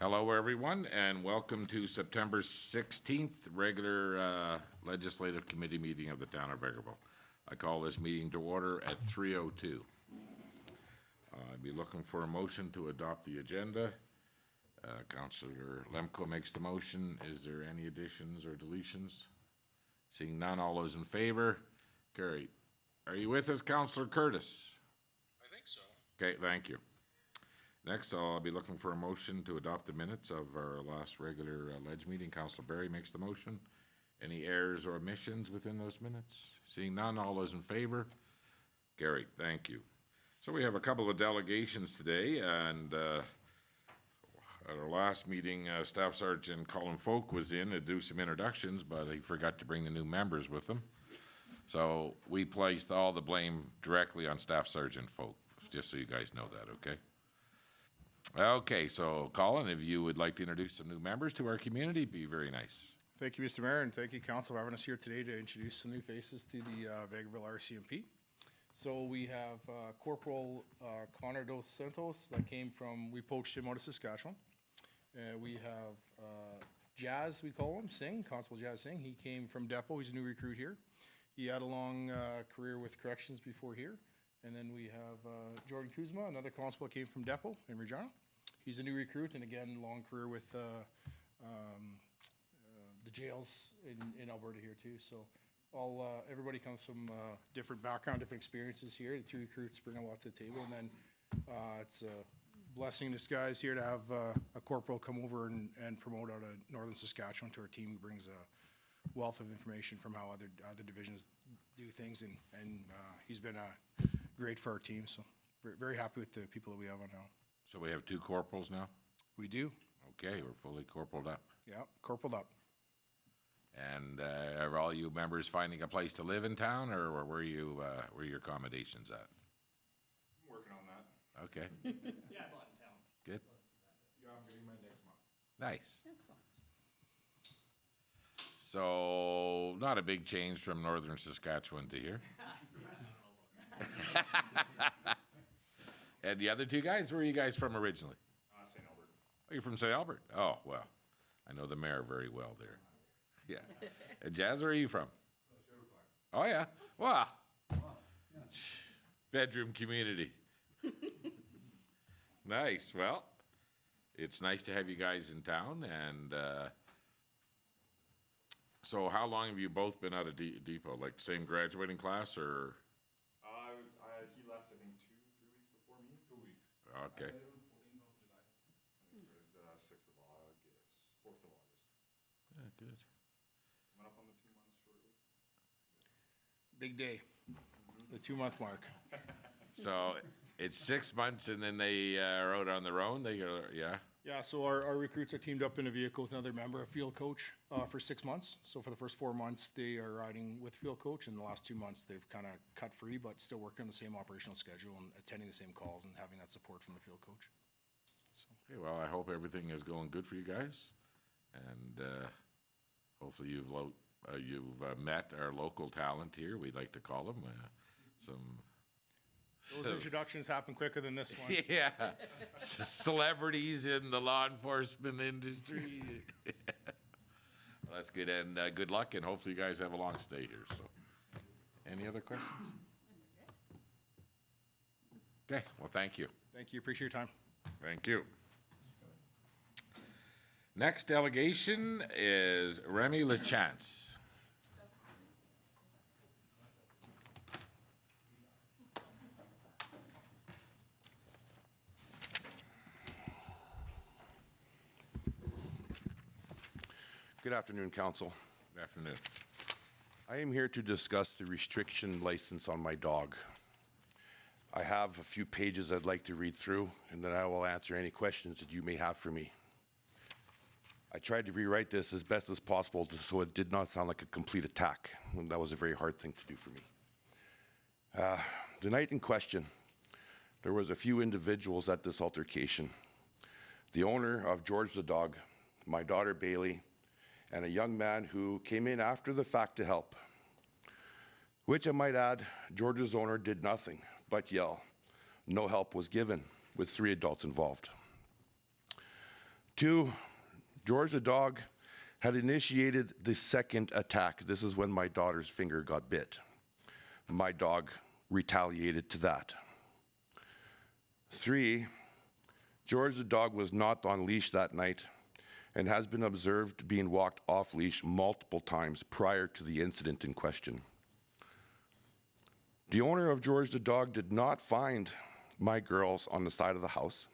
Hello, everyone, and welcome to September 16th regular Legislative Committee meeting of the Town of Vegreville. I call this meeting to order at 3:02. I'd be looking for a motion to adopt the agenda. Councillor Lemko makes the motion. Is there any additions or deletions? Seeing none, all those in favor? Carried. Are you with us, Councillor Curtis? I think so. Okay, thank you. Next, I'll be looking for a motion to adopt the minutes of our last regular Ledge meeting. Councillor Barry makes the motion. Any errors or omissions within those minutes? Seeing none, all those in favor? Carried, thank you. So we have a couple of delegations today, and at our last meeting, Staff Sergeant Colin Folk was in to do some introductions, but he forgot to bring the new members with him. So we placed all the blame directly on Staff Sergeant Folk, just so you guys know that, okay? Okay, so Colin, if you would like to introduce some new members to our community, be very nice. Thank you, Mr. Mayor, and thank you, Council, for having us here today to introduce some new faces to the Vegreville RCMP. So we have Corporal Connor Dos Santos that came from, we poached him out of Saskatchewan. We have Jazz, we call him, Singh, Constable Jazz Singh. He came from Depot. He's a new recruit here. He had a long career with corrections before here. And then we have Jordan Kuzma, another constable that came from Depot in Regina. He's a new recruit, and again, long career with the jails in Alberta here too. So everybody comes from different background, different experiences here. The two recruits bring a lot to the table, and then it's a blessing in disguise here to have a corporal come over and promote out of Northern Saskatchewan to our team, who brings a wealth of information from how other divisions do things, and he's been great for our team. So very happy with the people that we have on now. So we have two corporals now? We do. Okay, we're fully corporaled up. Yeah, corporaled up. And are all you members finding a place to live in town, or where were your accommodations at? I'm working on that. Okay. Yeah, I bought in town. Good. Yeah, I'm getting my next month. Nice. Excellent. So, not a big change from Northern Saskatchewan to here. And the other two guys, where are you guys from originally? St. Albert. Oh, you're from St. Albert? Oh, well, I know the mayor very well there. Yeah. And Jazz, where are you from? Oh, yeah. Wow. Bedroom community. Nice. Well, it's nice to have you guys in town. And so how long have you both been out of Depot? Like same graduating class, or? He left, I think, 3 weeks before me. 2 weeks. Okay. 14th of July. 6th of August, 4th of August. Yeah, good. Coming up on the 2 months shortly. Big day, the 2-month mark. So it's 6 months, and then they are out on their own. They go, yeah. Yeah, so our recruits are teamed up in a vehicle with another member, a field coach, for 6 months. So for the first 4 months, they are riding with field coach, and the last 2 months, they've kind of cut free, but still working on the same operational schedule and attending the same calls and having that support from the field coach. So. Okay, well, I hope everything is going good for you guys, and hopefully you've met our local talent here. We'd like to call them Those introductions happen quicker than this one. Yeah, celebrities in the law enforcement industry. Well, that's good, and good luck, and hopefully you guys have a long stay here. So, any other questions? Okay, well, thank you. Thank you, appreciate your time. Thank you. Next delegation is Remy Lachance. Good afternoon, Council. Good afternoon. I am here to discuss the restriction license on my dog. I have a few pages I'd like to read through, and then I will answer any questions that you may have for me. I tried to rewrite this as best as possible so it did not sound like a complete attack, and that was a very hard thing to do for me. The night in question, there was a few individuals at this altercation. The owner of George the dog, my daughter Bailey, and a young man who came in after the fact to help. Which I might add, George's owner did nothing but yell. No help was given, with 3 adults involved. 2, George the dog had initiated the second attack. This is when my daughter's finger got bit. My dog retaliated to that. 3, George the dog was not on leash that night and has been observed being walked off leash multiple times prior to the incident in question. The owner of George the dog did not find my girls on the side of the house.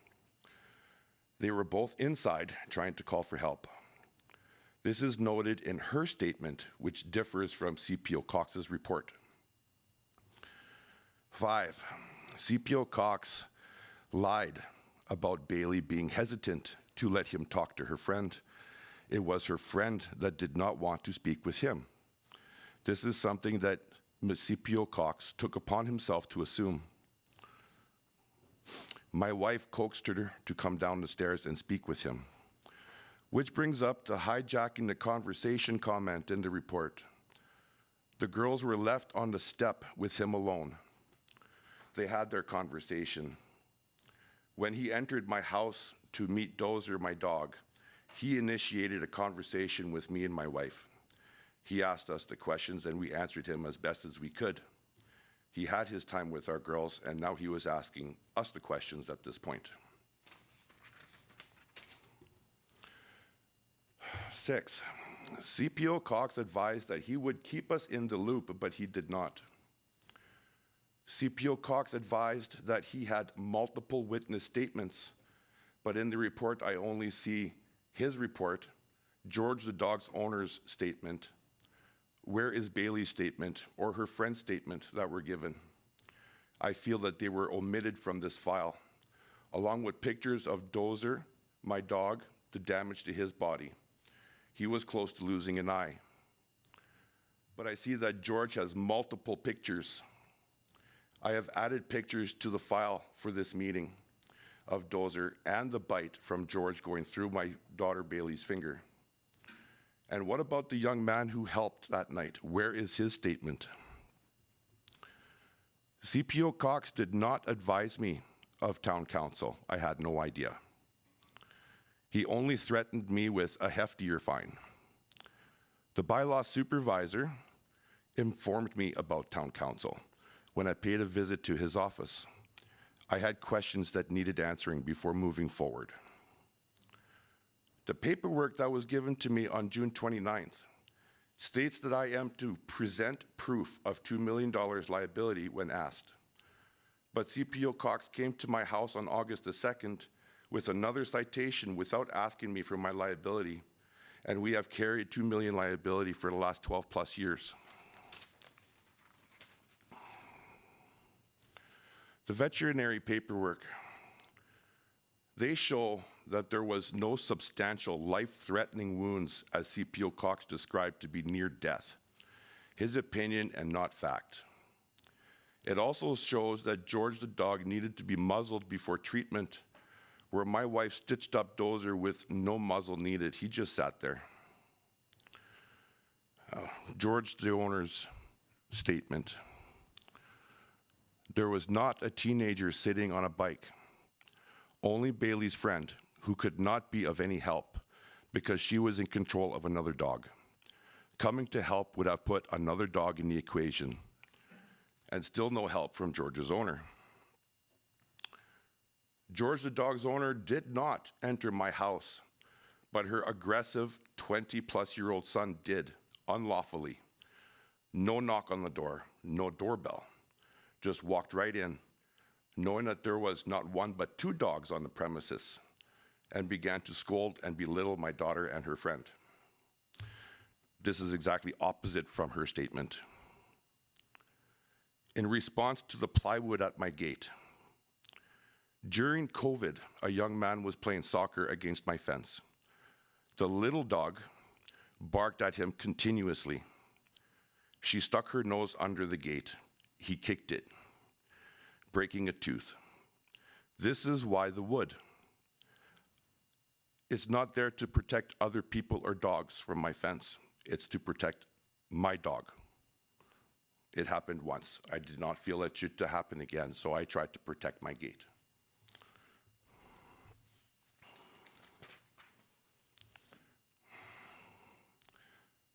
They were both inside trying to call for help. This is noted in her statement, which differs from CPO Cox's report. 5, CPO Cox lied about Bailey being hesitant to let him talk to her friend. It was her friend that did not want to speak with him. This is something that CPO Cox took upon himself to assume. My wife coaxed her to come down the stairs and speak with him, which brings up the hijacking the conversation comment in the report. The girls were left on the step with him alone. They had their conversation. When he entered my house to meet Dozer, my dog, he initiated a conversation with me and my wife. He asked us the questions and we answered him as best as we could. He had his time with our girls and now he was asking us the questions at this point. 6, CPO Cox advised that he would keep us in the loop, but he did not. CPO Cox advised that he had multiple witness statements, but in the report I only see his report, George the dog's owner's statement. Where is Bailey's statement or her friend's statement that were given? I feel that they were omitted from this file, along with pictures of Dozer, my dog, the damage to his body. He was close to losing an eye. But I see that George has multiple pictures. I have added pictures to the file for this meeting of Dozer and the bite from George going through my daughter Bailey's finger. And what about the young man who helped that night? Where is his statement? CPO Cox did not advise me of town council. I had no idea. He only threatened me with a heftier fine. The bylaw supervisor informed me about town council when I paid a visit to his office. I had questions that needed answering before moving forward. The paperwork that was given to me on June 29th states that I am to present proof of $2 million liability when asked. But CPO Cox came to my house on August the 2nd with another citation without asking me for my liability, and we have carried $2 million liability for the last 12 plus years. The veterinary paperwork, they show that there was no substantial life-threatening wounds as CPO Cox described to be near death, his opinion and not fact. It also shows that George the dog needed to be muzzled before treatment, where my wife stitched up Dozer with no muzzle needed. He just sat there. George the owner's statement. There was not a teenager sitting on a bike, only Bailey's friend, who could not be of any help because she was in control of another dog. Coming to help would have put another dog in the equation, and still no help from George's owner. George the dog's owner did not enter my house, but her aggressive 20-plus-year-old son did, unlawfully. No knock on the door, no doorbell. Just walked right in, knowing that there was not one but 2 dogs on the premises, and began to scold and belittle my daughter and her friend. This is exactly opposite from her statement. In response to the plywood at my gate, during COVID, a young man was playing soccer against my fence. The little dog barked at him continuously. She stuck her nose under the gate. He kicked it, breaking a tooth. This is why the wood. It's not there to protect other people or dogs from my fence. It's to protect my dog. It happened once. I did not feel it should to happen again, so I tried to protect my gate.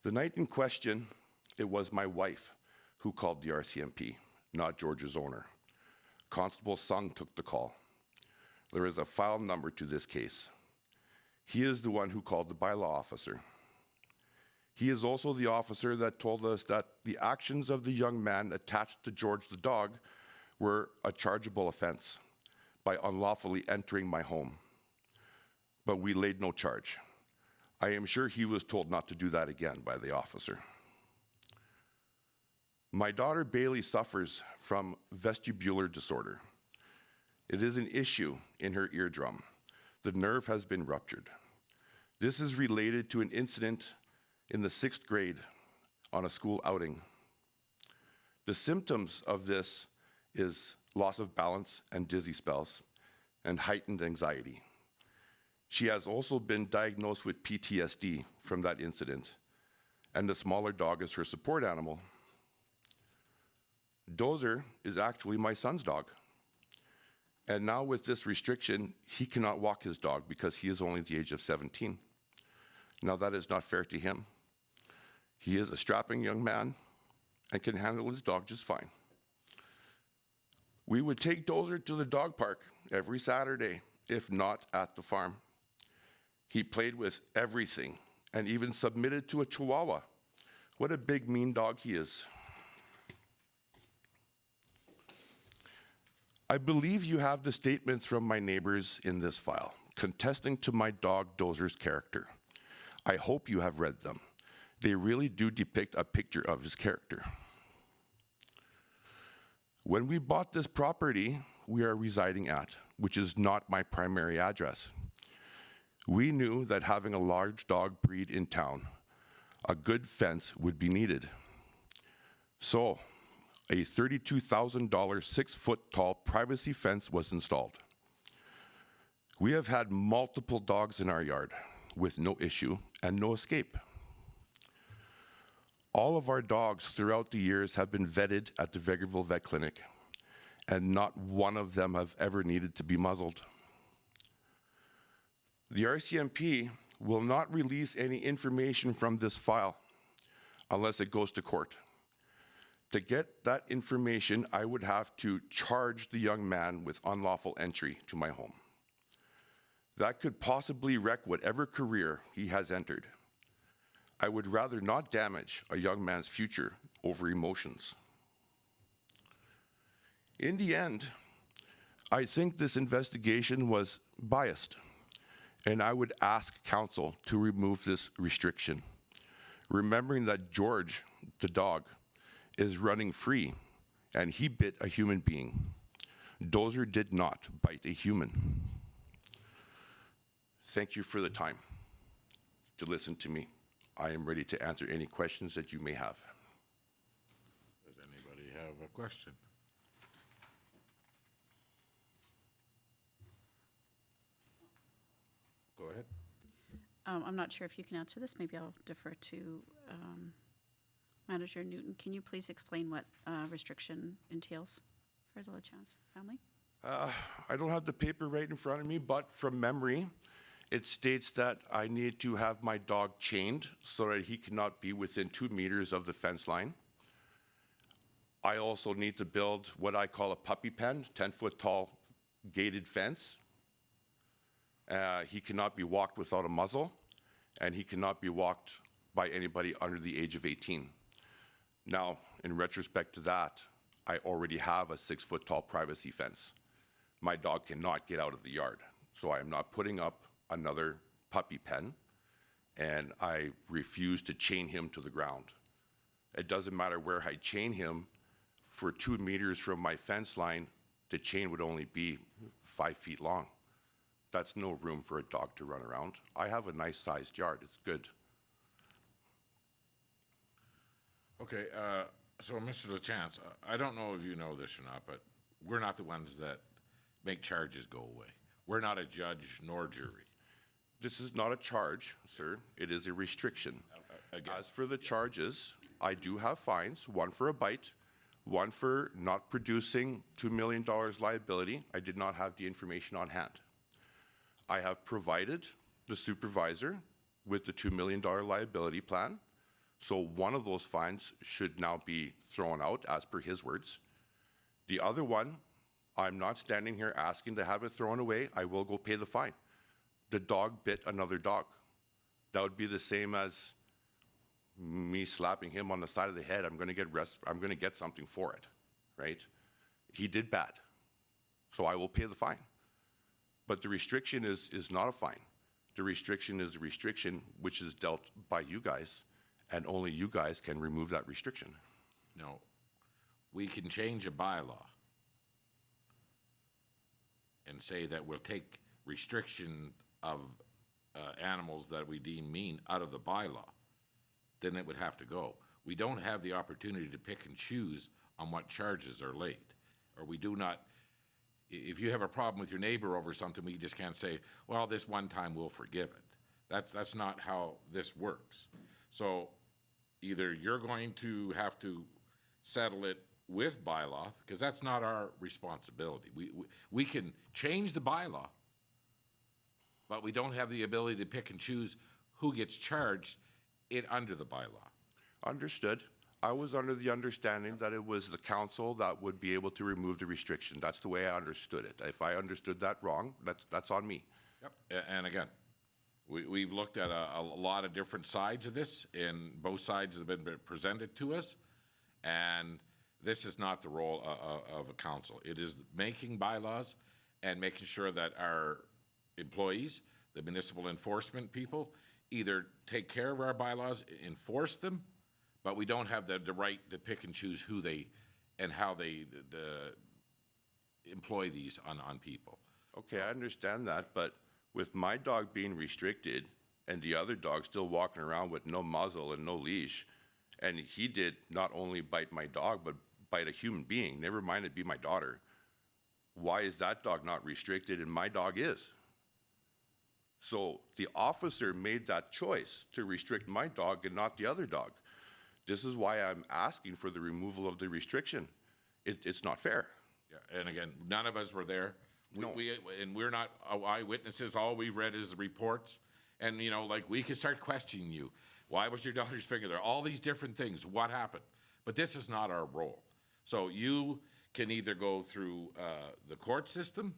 The night in question, it was my wife who called the RCMP, not George's owner. Constable Sung took the call. There is a file number to this case. He is the one who called the bylaw officer. He is also the officer that told us that the actions of the young man attached to George the dog were a chargeable offense by unlawfully entering my home. But we laid no charge. I am sure he was told not to do that again by the officer. My daughter Bailey suffers from vestibular disorder. It is an issue in her eardrum. The nerve has been ruptured. This is related to an incident in the 6th grade on a school outing. The symptoms of this is loss of balance and dizzy spells and heightened anxiety. She has also been diagnosed with PTSD from that incident, and the smaller dog is her support animal. Dozer is actually my son's dog. And now with this restriction, he cannot walk his dog because he is only the age of 17. Now that is not fair to him. He is a strapping young man and can handle his dog just fine. We would take Dozer to the dog park every Saturday, if not at the farm. He played with everything and even submitted to a Chihuahua. What a big, mean dog he is. I believe you have the statements from my neighbors in this file, contesting to my dog Dozer's character. I hope you have read them. They really do depict a picture of his character. When we bought this property we are residing at, which is not my primary address, we knew that having a large dog breed in town, a good fence would be needed. So, a $32,000 6-foot-tall privacy fence was installed. We have had multiple dogs in our yard with no issue and no escape. All of our dogs throughout the years have been vetted at the Vegreville Vet Clinic, and not one of them have ever needed to be muzzled. The RCMP will not release any information from this file unless it goes to court. To get that information, I would have to charge the young man with unlawful entry to my home. That could possibly wreck whatever career he has entered. I would rather not damage a young man's future over emotions. In the end, I think this investigation was biased, and I would ask council to remove this restriction, remembering that George, the dog, is running free, and he bit a human being. Dozer did not bite a human. Thank you for the time to listen to me. I am ready to answer any questions that you may have. Does anybody have a question? Go ahead. I'm not sure if you can answer this. Maybe I'll defer to Manager Newton. Can you please explain what restriction entails for the LeChance family? I don't have the paper right in front of me, but from memory, it states that I need to have my dog chained so that he cannot be within 2 meters of the fence line. I also need to build what I call a puppy pen, 10-foot tall gated fence. He cannot be walked without a muzzle, and he cannot be walked by anybody under the age of 18. Now, in retrospect to that, I already have a 6-foot-tall privacy fence. My dog cannot get out of the yard, so I am not putting up another puppy pen, and I refuse to chain him to the ground. It doesn't matter where I chain him. For 2 meters from my fence line, the chain would only be 5 feet long. That's no room for a dog to run around. I have a nice-sized yard. It's good. Okay, so Mr. LeChance, I don't know if you know this or not, but we're not the ones that make charges go away. We're not a judge nor jury. This is not a charge, sir. It is a restriction. Again. As for the charges, I do have fines, one for a bite, one for not producing $2 million liability. I did not have the information on hand. I have provided the supervisor with the $2 million liability plan So one of those fines should now be thrown out, as per his words. The other one, I'm not standing here asking to have it thrown away. I will go pay the fine. The dog bit another dog. That would be the same as me slapping him on the side of the head. I'm going to get something for it, right? He did bad, so I will pay the fine. But the restriction is not a fine. The restriction is a restriction which is dealt by you guys, and only you guys can remove that restriction. No, we can change a bylaw and say that we'll take restriction of animals that we deem mean out of the bylaw. Then it would have to go. We don't have the opportunity to pick and choose on what charges are laid, or we do not. If you have a problem with your neighbor over something, we just can't say, well, this one time we'll forgive it. That's not how this works. So either you're going to have to settle it with bylaw, because that's not our responsibility. We can change the bylaw, but we don't have the ability to pick and choose who gets charged it under the bylaw. Understood. I was under the understanding that it was the council that would be able to remove the restriction. That's the way I understood it. If I understood that wrong, that's on me. Yep. And again, we've looked at a lot of different sides of this, and both sides have been presented to us, and this is not the role of a council. It is making bylaws and making sure that our employees, the municipal enforcement people, either take care of our bylaws, enforce them, but we don't have the right to pick and choose who they and how they employ these on people. Okay, I understand that, but with my dog being restricted and the other dog still walking around with no muzzle and no leash, and he did not only bite my dog, but bite a human being, never mind it be my daughter, why is that dog not restricted and my dog is? So the officer made that choice to restrict my dog and not the other dog. This is why I'm asking for the removal of the restriction. It's not fair. Yeah, and again, none of us were there. No. And we're not eyewitnesses. All we've read is the reports. And, you know, like, we could start questioning you. Why was your daughter's finger there? All these different things. What happened? But this is not our role. So you can either go through the court system,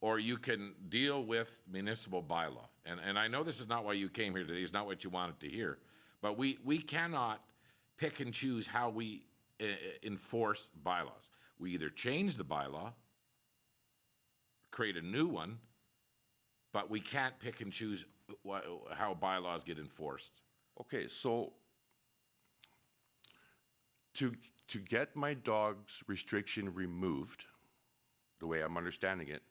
or you can deal with municipal bylaw. And I know this is not why you came here today. It's not what you wanted to hear. But we cannot pick and choose how we enforce bylaws. We either change the bylaw, create a new one, but we can't pick and choose how bylaws get enforced. Okay, so to get my dog's restriction removed, the way I'm understanding it,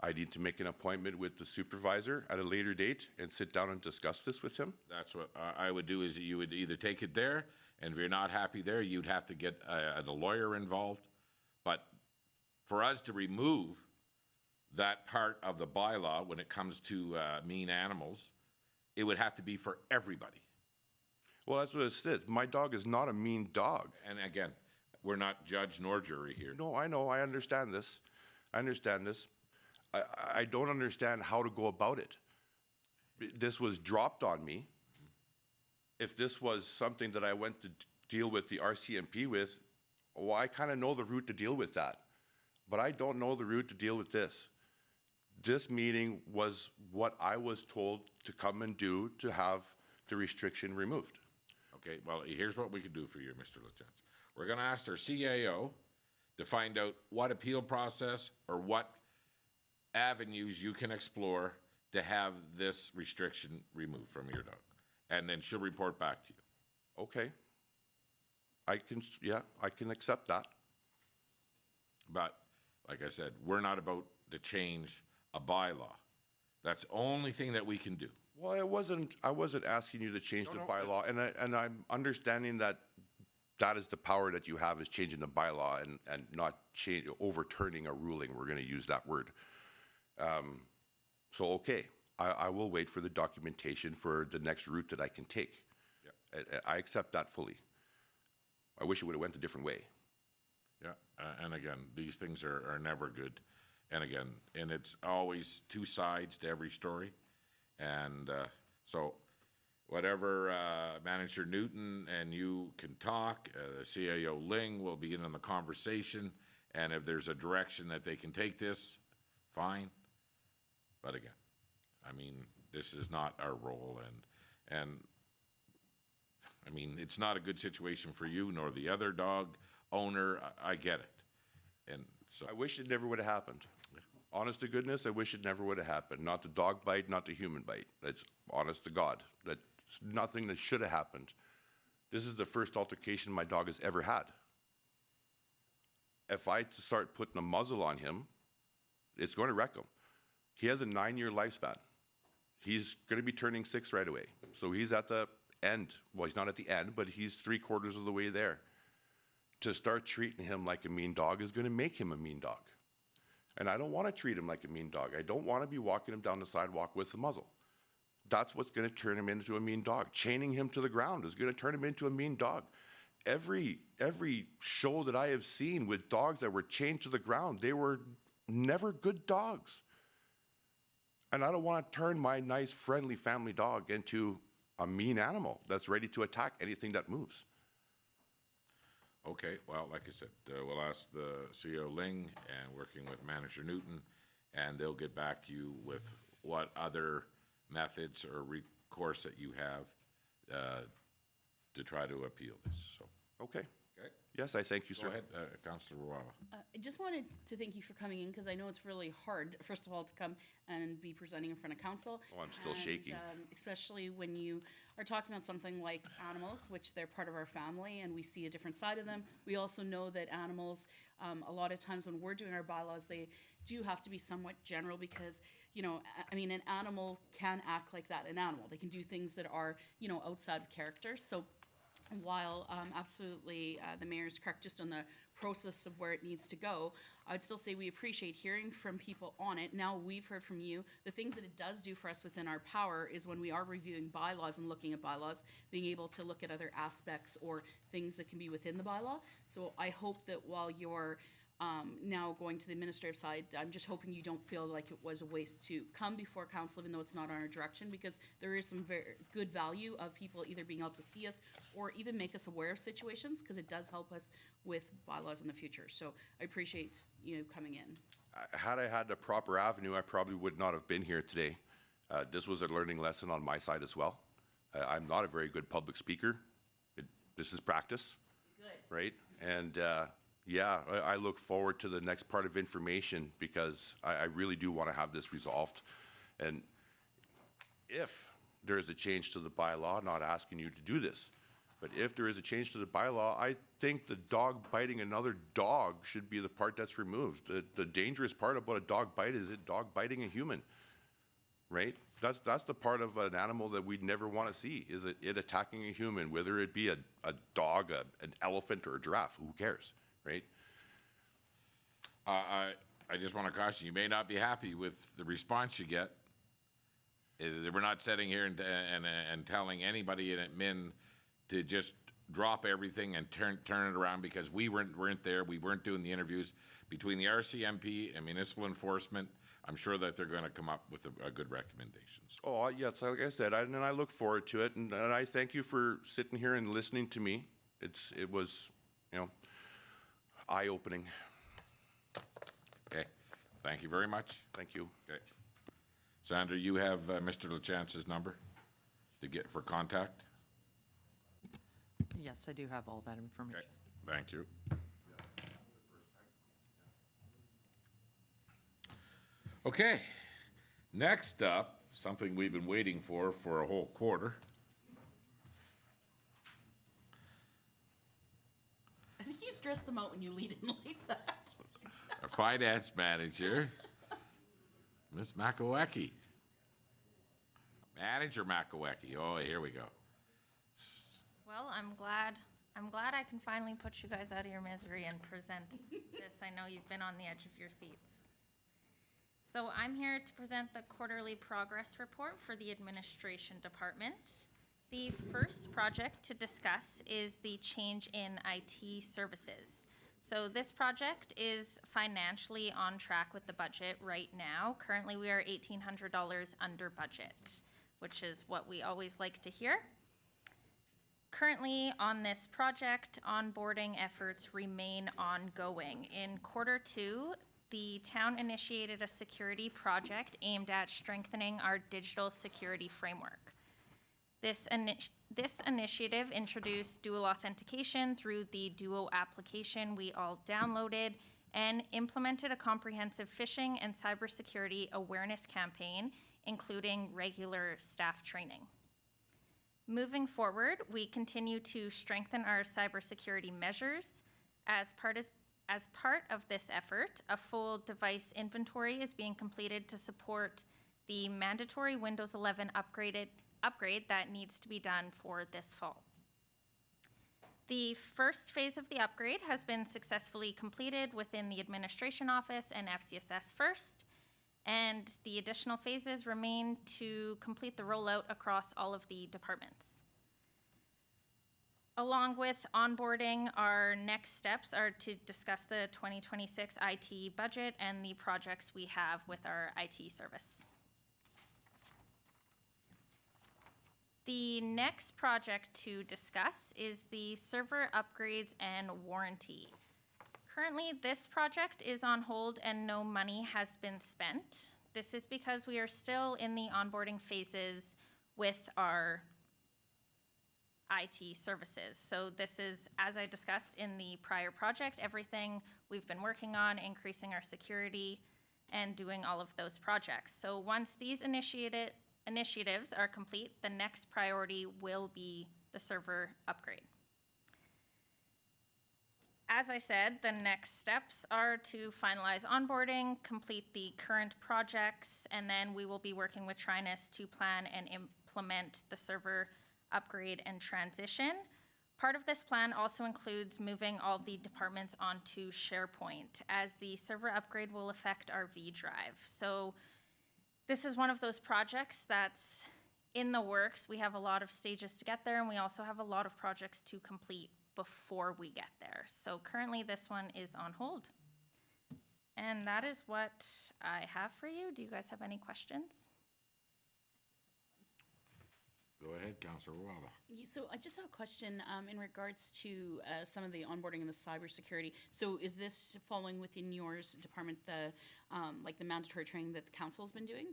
I need to make an appointment with the supervisor at a later date and sit down and discuss this with him? That's what I would do, is you would either take it there, and if you're not happy there, you'd have to get a lawyer involved. But for us to remove that part of the bylaw when it comes to mean animals, it would have to be for everybody. Well, that's what it said. My dog is not a mean dog. And again, we're not judge nor jury here. No, I know. I understand this. I understand this. I don't understand how to go about it. This was dropped on me. If this was something that I went to deal with the RCMP with, well, I kind of know the route to deal with that. But I don't know the route to deal with this. This meeting was what I was told to come and do to have the restriction removed. Okay, well, here's what we can do for you, Mr. LaChance. We're gonna ask our CAO to find out what appeal process or what avenues you can explore to have this restriction removed from your dog. And then she'll report back to you. Okay. I can accept that. But, like I said, we're not about to change a bylaw. That's the only thing that we can do. Well, I wasn't asking you to change the bylaw, and I'm understanding that that is the power that you have, is changing the bylaw and not overturning a ruling. We're going to use that word. So, okay, I will wait for the documentation for the next route that I can take. Yep. I accept that fully. I wish it would have went a different way. Yeah, and again, these things are never good. And again, and it's always two sides to every story. And so whatever, Manager Newton and you can talk, the CAO Ling will begin on the conversation, and if there's a direction that they can take this, fine. But again, I mean, this is not our role, and I mean, it's not a good situation for you nor the other dog owner. I get it. And so, I wish it never would have happened. Honest to goodness, I wish it never would have happened. Not the dog bite, not the human bite. That's honest to God. That's nothing that should have happened. This is the first altercation my dog has ever had. If I start putting a muzzle on him, it's going to wreck him. He has a 9-year lifespan. He's going to be turning 6 right away. So he's at the end. Well, he's not at the end, but he's 3/4 of the way there. To start treating him like a mean dog is going to make him a mean dog. And I don't want to treat him like a mean dog. I don't want to be walking him down the sidewalk with the muzzle. That's what's going to turn him into a mean dog. Chaining him to the ground is going to turn him into a mean dog. Every show that I have seen with dogs that were chained to the ground, they were never good dogs. And I don't want to turn my nice, friendly family dog into a mean animal that's ready to attack anything that moves. okay, well, like I said, we'll ask the CEO Ling and working with Manager Newton, and they'll get back to you with what other methods or recourse that you have to try to appeal this, so. Okay. Okay. Yes, I thank you, sir. Go ahead, Councillor Ruala. I just wanted to thank you for coming in, because I know it's really hard, first of all, to come and be presenting in front of council. Oh, I'm still and, shaking. Especially when you are talking about something like animals, which they're part of our family, and we see a different side of them. We also know that animals, a lot of times when we're doing our bylaws, they do have to be somewhat general, because, you know, I mean, an animal can act like that, an animal. They can do things that are, you know, outside of character. So while absolutely the mayor is correct just on the process of where it needs to go, I would still say we appreciate hearing from people on it. Now we've heard from you. The things that it does do for us within our power is when we are reviewing bylaws and looking at bylaws, being able to look at other aspects or things that can be within the bylaw. So I hope that while you're now going to the administrative side, I'm just hoping you don't feel like it was a waste to come before council, even though it's not on our direction, because there is some very good value of people either being able to see us or even make us aware of situations, because it does help us with bylaws in the future. So I appreciate you coming in. Had I had the proper avenue, I probably would not have been here today. This was a learning lesson on my side as well. I'm not a very good public speaker. This is practice. Good. Right? And yeah, I look forward to the next part of information, because I really do want to have this resolved. And if there is a change to the bylaw, not asking you to do this, but if there is a change to the bylaw, I think the dog biting another dog should be the part that's removed. The dangerous part about a dog bite is it dog biting a human, right? That's the part of an animal that we'd never want to see, is it attacking a human, whether it be a dog, an elephant, or a giraffe. Who cares? Right? I just want to caution, you may not be happy with the response you get. We're not sitting here and telling anybody in admin to just drop everything and turn it around, because we weren't there. We weren't doing the interviews. Between the RCMP and municipal enforcement, I'm sure that they're going to come up with a good recommendations. Oh, yes, like I said, and I look forward to it, and I thank you for sitting here and listening to me. It was, you know, eye-opening. Okay, thank you very much. Thank you. Okay. Sandra, you have Mr. LaChance's number to get for contact? Yes, I do have all that information. Okay, thank you. Okay, next up, something we've been waiting for a whole quarter. I think you stress them out when you lead in like that. Our finance manager, Ms. Makowecki. Manager Makowecki. Oh, here we go. Well, I'm glad I can finally put you guys out of your misery and present this. I know you've been on the edge of your seats. So I'm here to present the quarterly progress report for the administration department. The first project to discuss is the change in IT services. So this project is financially on track with the budget right now. Currently, we are $1,800 under budget. which is what we always like to hear. Currently on this project, onboarding efforts remain ongoing. In Q2, the town initiated a security project aimed at strengthening our digital security framework. This initiative introduced dual authentication through the Duo application we all downloaded and implemented a comprehensive phishing and cybersecurity awareness campaign, including regular staff training. Moving forward, we continue to strengthen our cybersecurity measures. As part of this effort, a full device inventory is being completed to support the mandatory Windows 11 upgrade that needs to be done for this fall. The first phase of the upgrade has been successfully completed within the administration office and FCSS first, and the additional phases remain to complete the rollout across all of the departments. Along with onboarding, our next steps are to discuss the 2026 IT budget and the projects we have with our IT service. The next project to discuss is the server upgrades and warranty. Currently, this project is on hold and no money has been spent. This is because we are still in the onboarding phases with our IT services. So this is, as I discussed in the prior project, everything we've been working on, increasing our security and doing all of those projects. So once these initiatives are complete, the next priority will be the server upgrade. As I said, the next steps are to finalize onboarding, complete the current projects, and then we will be working with Trinus to plan and implement the server upgrade and transition. Part of this plan also includes moving all the departments onto SharePoint, as the server upgrade will affect our V drive. So this is one of those projects that's in the works. We have a lot of stages to get there, and we also have a lot of projects to complete before we get there. So currently this one is on hold. And that is what I have for you. Do you guys have any questions? Go ahead, Councillor Walla. So I just have a question in regards to some of the onboarding and the cybersecurity. So is this following within yours department, the like the mandatory training that the council's been doing?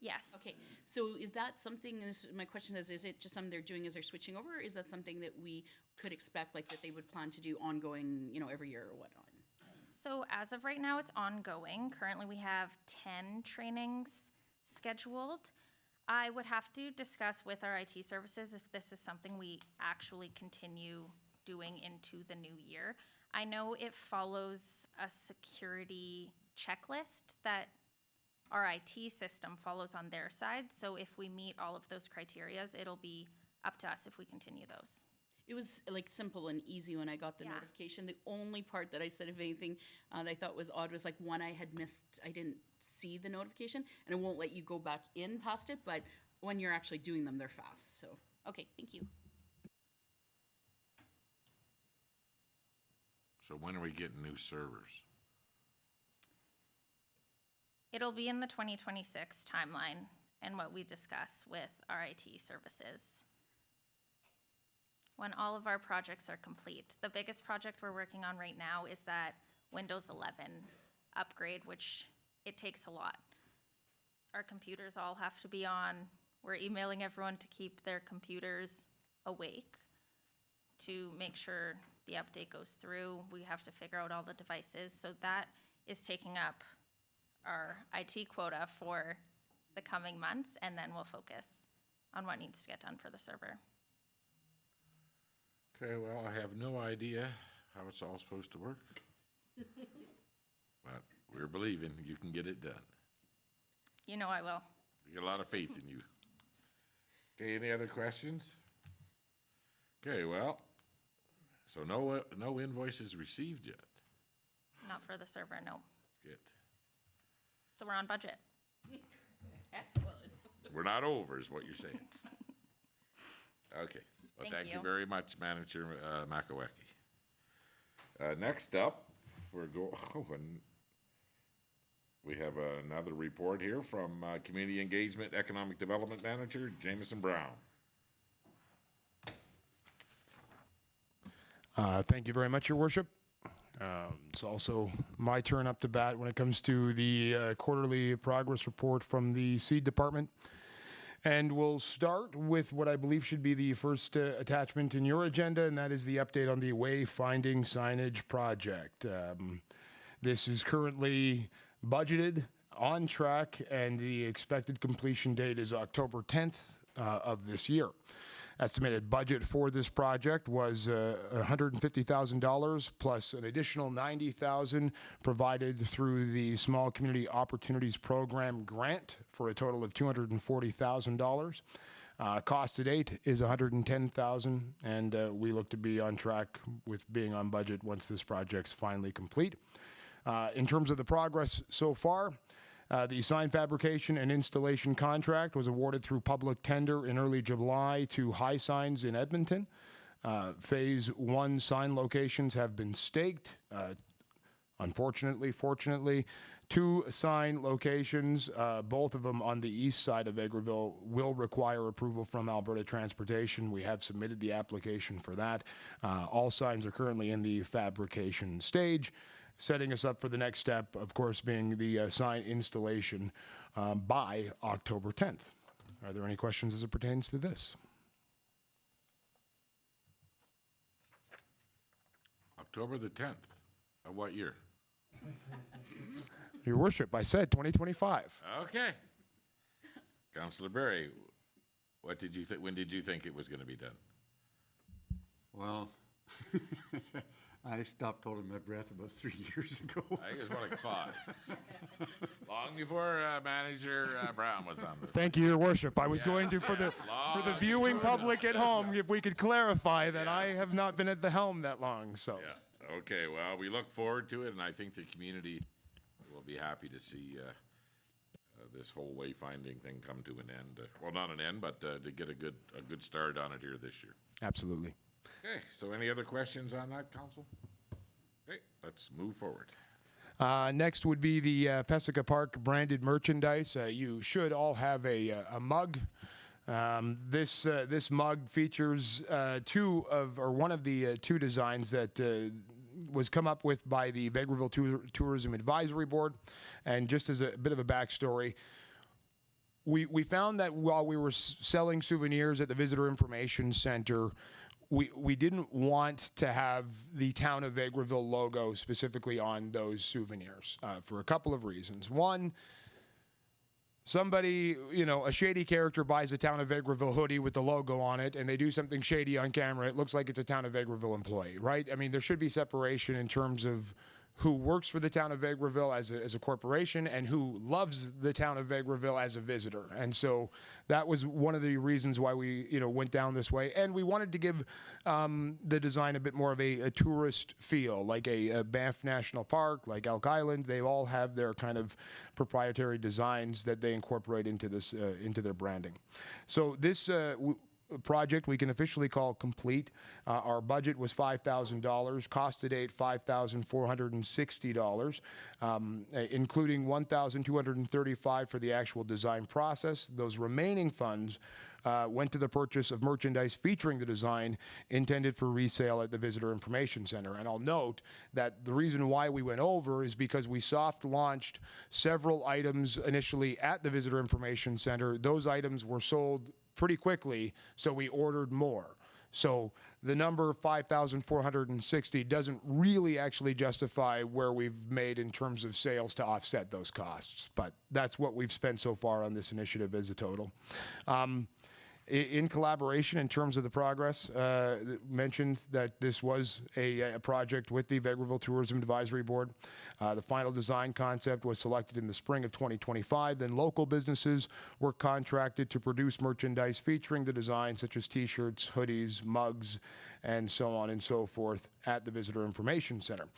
Yes. Okay, so is that something, my question is it just something they're doing as they're switching over? Or is that something that we could expect, like that they would plan to do ongoing, every year or whatnot? So as of right now, it's ongoing. Currently, we have 10 trainings scheduled. I would have to discuss with our IT services if this is something we actually continue doing into the new year. I know it follows a security checklist that our IT system follows on their side. So if we meet all of those criterias, it'll be up to us if we continue those. It was like simple and easy when I got the Yeah. notification. The only part that I said, if anything, that I thought was odd was like one I had missed. I didn't see the notification, and it won't let you go back in past it. But when you're actually doing them, they're fast. So okay, thank you. So when are we getting new servers? It'll be in the 2026 timeline and what we discuss with our IT services when all of our projects are complete. The biggest project we're working on right now is that Windows 11 upgrade, which it takes a lot. Our computers all have to be on. We're emailing everyone to keep their computers awake to make sure the update goes through. We have to figure out all the devices. So that is taking up our IT quota for the coming months, and then we'll focus on what needs to get done for the server. Okay, well, I have no idea how it's all supposed to work. But we're believing you can get it done. You know I will. We got a lot of faith in you. Okay, any other questions? Okay, well, so no invoices received yet. Not for the server, no. That's good. So we're on budget. Excellent. We're not over, is what you're saying. Okay. Well, Thank thank you you. very much, Manager Makawecki. we have another report here from Community Engagement Economic Development Manager, Jameson Brown. Thank you very much, Your Worship. It's also my turn up to bat when it comes to the quarterly progress report from the Seed Department. And we'll start with what I believe should be the first attachment in your agenda, and that is the update on the wayfinding signage project. This is currently budgeted, on track, and the expected completion date is October 10th of this year. Estimated budget for this project was $150,000 plus an additional $90,000 provided through the Small Community Opportunities Program grant for a total of $240,000. Cost to date is $110,000, and we look to be on track with being on budget once this project's finally complete. In terms of the progress so far, the sign fabrication and installation contract was awarded through public tender in early July to High Signs in Edmonton. Phase 1 sign locations have been staked. Fortunately, 2 sign locations, both of them on the east side of Vegreville, will require approval from Alberta Transportation. We have submitted the application for that. All signs are currently in the fabrication stage, setting us up for the next step, of course, being the sign installation by October 10th. Are there any questions as it pertains to this? October the 10th of what year? Your Worship, I said 2025. Okay. Councillor Berry, what did you think? When did you think it was going to be done? Well, I stopped holding my breath about 3 years ago. I think it was more like 5. Long before Manager Brown was on this. Thank you, Your Worship. I was going to, for the long viewing public at home, if we could clarify that I have not been at the helm that long, so. Yeah. Okay, well, we look forward to it, and I think the community will be happy to see this whole wayfinding thing come to an end. Well, not an end, but to get a good start on it here this year. Absolutely. Okay, so any other questions on that, Council? Okay, let's move forward. Next would be the Pesica Park branded merchandise. You should all have a mug. This mug features one of the 2 designs that was come up with by the Vegreville Tourism Advisory Board. And just as a bit of a backstory, we found that while we were selling souvenirs at the Visitor Information Center, we didn't want to have the Town of Vegreville logo specifically on those souvenirs for a couple of reasons. One, somebody, a shady character buys a Town of Vegreville hoodie with the logo on it, and they do something shady on camera. It looks like it's a Town of Vegreville employee, right? I mean, there should be separation in terms of who works for the Town of Vegreville as a corporation and who loves the Town of Vegreville as a visitor. And so that was one of the reasons why we went down this way. And we wanted to give the design a bit more of a tourist feel, like a Banff National Park, like Elk Island. They all have their kind of proprietary designs that they incorporate into this into their branding. So this project we can officially call complete. Our budget was $5,000. Cost to date $5,460, including $1,235 for the actual design process. Those remaining funds went to the purchase of merchandise featuring the design intended for resale at the Visitor Information Center. And I'll note that the reason why we went over is because we soft launched several items initially at the Visitor Information Center. Those items were sold pretty quickly, so we ordered more. So the number 5,460 doesn't really actually justify where we've made in terms of sales to offset those costs, but that's what we've spent so far on this initiative as a total. In collaboration, in terms of the progress, mentioned that this was a project with the Vegreville Tourism Advisory Board. The final design concept was selected in the spring of 2025. Then local businesses were contracted to produce merchandise featuring the design, such as T-shirts, hoodies, mugs, and so on and so forth at the Visitor Information Center.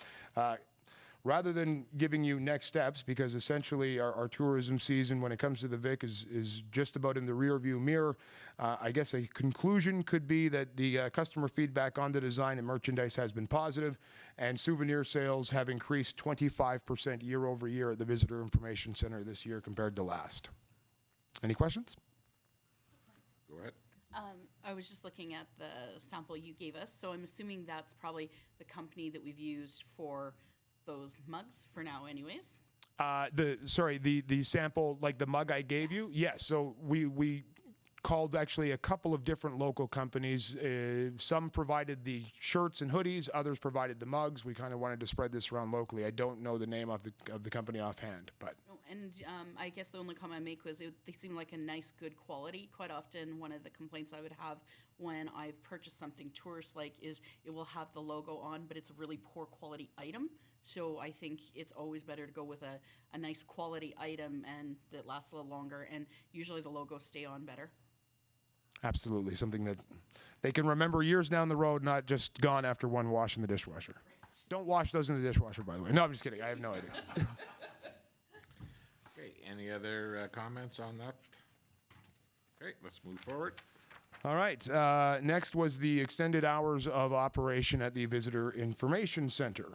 rather than giving you next steps, because essentially our tourism season when it comes to the Vic is just about in the rear view mirror, I guess a conclusion could be that the customer feedback on the design and merchandise has been positive, and souvenir sales have increased 25% year over year at the Visitor Information Center this year compared to last. Any questions? Go ahead. I was just looking at the sample you gave us, so I'm assuming that's probably the company that we've used for those mugs for now anyways. The sample, like the mug I gave you? Yes, so we called actually a couple of different local companies. Some provided the shirts and hoodies, others provided the mugs. We kind of wanted to spread this around locally. I don't know the name of the company offhand, but. No, and I guess the only comment I make was they seem like a nice, good quality. Quite often, one of the complaints I would have when I've purchased something tourist-like is it will have the logo on, but it's a really poor quality item. So I think it's always better to go with a nice quality item and that lasts a little longer, and usually the logos stay on better. Absolutely, something that they can remember years down the road, not just gone after one wash in the dishwasher. Don't wash those in the dishwasher, by the way. No, I'm just kidding. I have no idea. Okay, any other comments on that? Okay, let's move forward. All right. Next was the extended hours of operation at the Visitor Information Center.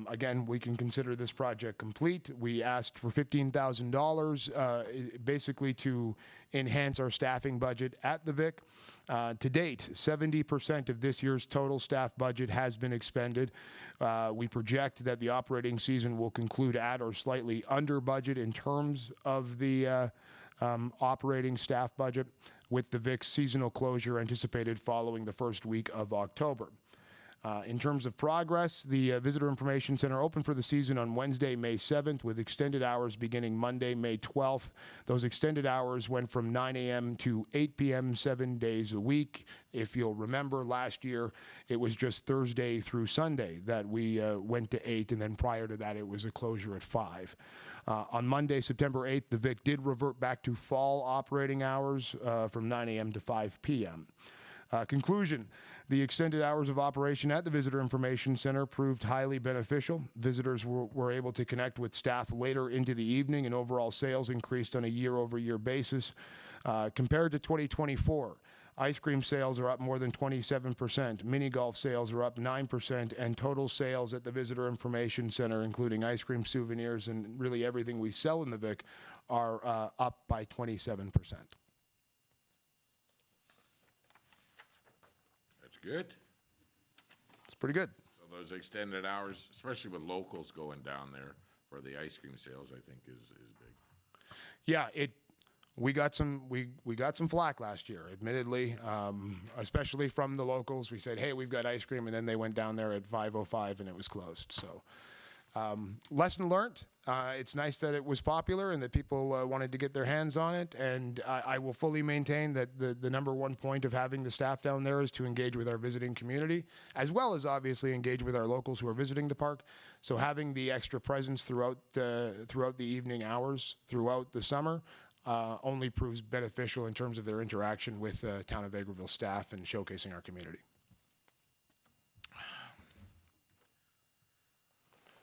Again, we can consider this project complete. We asked for $15,000 basically to enhance our staffing budget at the Vic. To date, 70% of this year's total staff budget has been expended. We project that the operating season will conclude at or slightly under budget in terms of the operating staff budget, with the VIC's seasonal closure anticipated following the first week of October. In terms of progress, the Visitor Information Center opened for the season on Wednesday, May 7th, with extended hours beginning Monday, May 12th. Those extended hours went from 9 a.m. to 8 p.m. 7 days a week. If you'll remember, last year it was just Thursday through Sunday that we went to 8, and then prior to that it was a closure at 5. On Monday, September 8th, the Vic did revert back to fall operating hours from 9 a.m. to 5 p.m. Conclusion, the extended hours of operation at the Visitor Information Center proved highly beneficial. Visitors were able to connect with staff later into the evening, and overall sales increased on a year-over-year basis. Compared to 2024, ice cream sales are up more than 27%, mini golf sales are up 9%, and total sales at the Visitor Information Center, including ice cream, souvenirs, and really everything we sell in the Vic, are up by 27%. That's good. It's pretty good. So those extended hours, especially with locals going down there for the ice cream sales, I think is big. Yeah, we got some flack last year, admittedly, especially from the locals. We said, hey, we've got ice cream, and then they went down there at 5:05 and it was closed. So lesson learned. It's nice that it was popular and that people wanted to get their hands on it, and I will fully maintain that the number one point of having the staff down there is to engage with our visiting community, as well as obviously engage with our locals who are visiting the park. So having the extra presence throughout the evening hours, throughout the summer, only proves beneficial in terms of their interaction with Town of Vegreville staff and showcasing our community.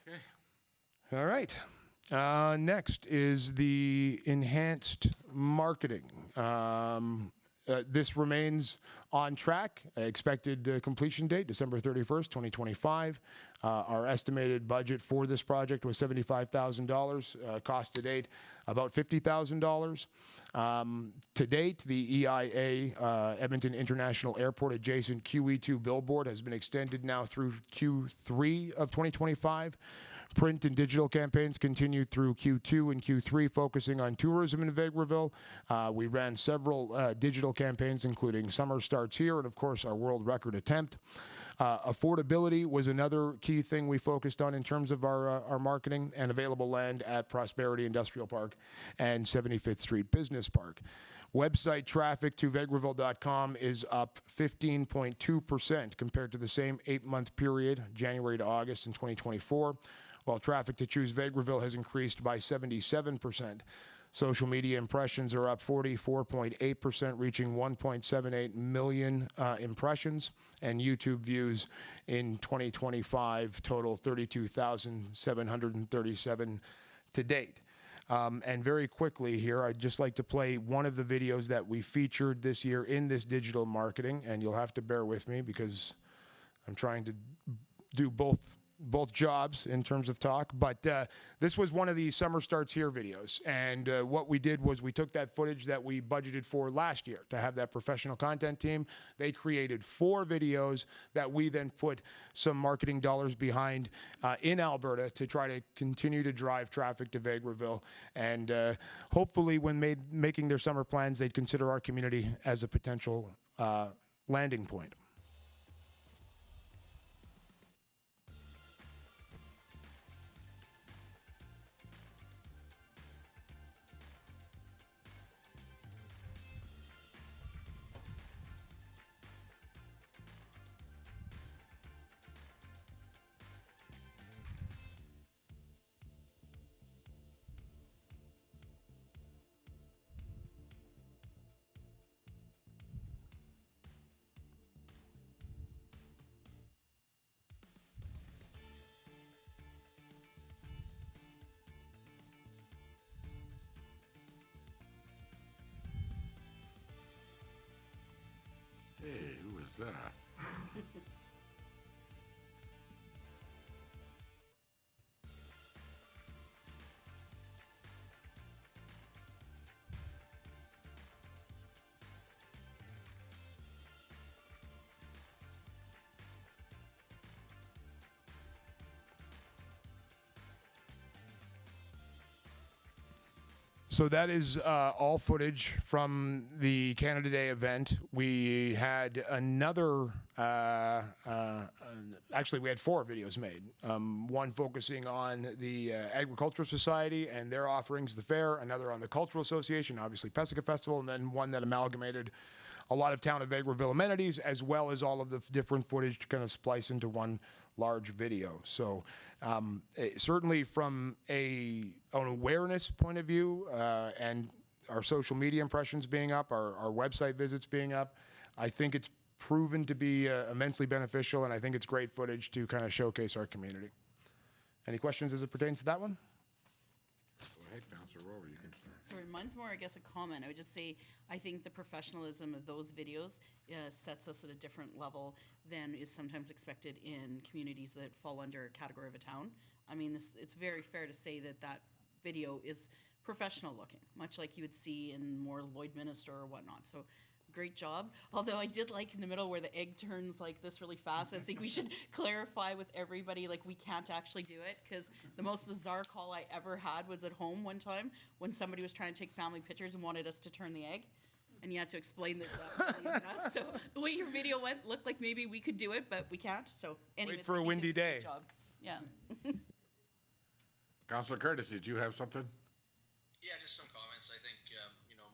Okay. All right. Next is the enhanced marketing. This remains on track. Expected completion date, December 31st, 2025. Our estimated budget for this project was $75,000. Cost to date, about $50,000. To date, the EIA, Edmonton International Airport adjacent QE2 billboard has been extended now through Q3 of 2025. Print and digital campaigns continued through Q2 and Q3, focusing on tourism in Vegreville. We ran several digital campaigns, including Summer Starts Here and, of course, our world record attempt. Affordability was another key thing we focused on in terms of our marketing, and available land at Prosperity Industrial Park and 75th Street Business Park. Website traffic to Vegreville.com is up 15.2% compared to the same 8-month period, January to August in 2024, while traffic to Choose Vegreville has increased by 77%. Social media impressions are up 44.8%, reaching 1.78 million impressions. And YouTube views in 2025 total 32,737 to date. And very quickly here, I'd just like to play one of the videos that we featured this year in this digital marketing, and you'll have to bear with me because I'm trying to do both jobs in terms of talk, but this was one of the Summer Starts Here videos, and what we did was we took that footage that we budgeted for last year to have that professional content team. They created 4 videos that we then put some marketing dollars behind in Alberta to try to continue to drive traffic to Vegreville, and hopefully when making their summer plans, they'd consider our community as a potential landing point. Hey, who is that? So that is all footage from the Canada Day event. We had another, actually we had 4 videos made. One focusing on the Agricultural Society and their offerings, the fair, another on the Cultural Association, obviously Pesica Festival, and then one that amalgamated a lot of town of Vegreville amenities, as well as all of the different footage to kind of splice into one large video. So certainly from an awareness point of view and our social media impressions being up, our website visits being up, I think it's proven to be immensely beneficial, and I think it's great footage to kind of showcase our community. Any questions as it pertains to that one? Go ahead, Councillor Rowe, you can start. Sorry, mine's more, I guess, a comment. I would just say, I think the professionalism of those videos sets us at a different level than is sometimes expected in communities that fall under a category of a town. I mean, it's very fair to say that that video is professional looking, much like you would see in more Lloydminster or whatnot. So great job. Although I did like in the middle where the egg turns like this really fast. I think we should clarify with everybody, like, we can't actually do it, because the most bizarre call I ever had was at home one time when somebody was trying to take family pictures and wanted us to turn the egg. And you had to explain that was using us. So the way your video went looked like maybe we could do it, but we can't. So anyways, Wait for a windy day. Job. Yeah. Councillor Curtis, did you have something? Yeah, just some comments. I think,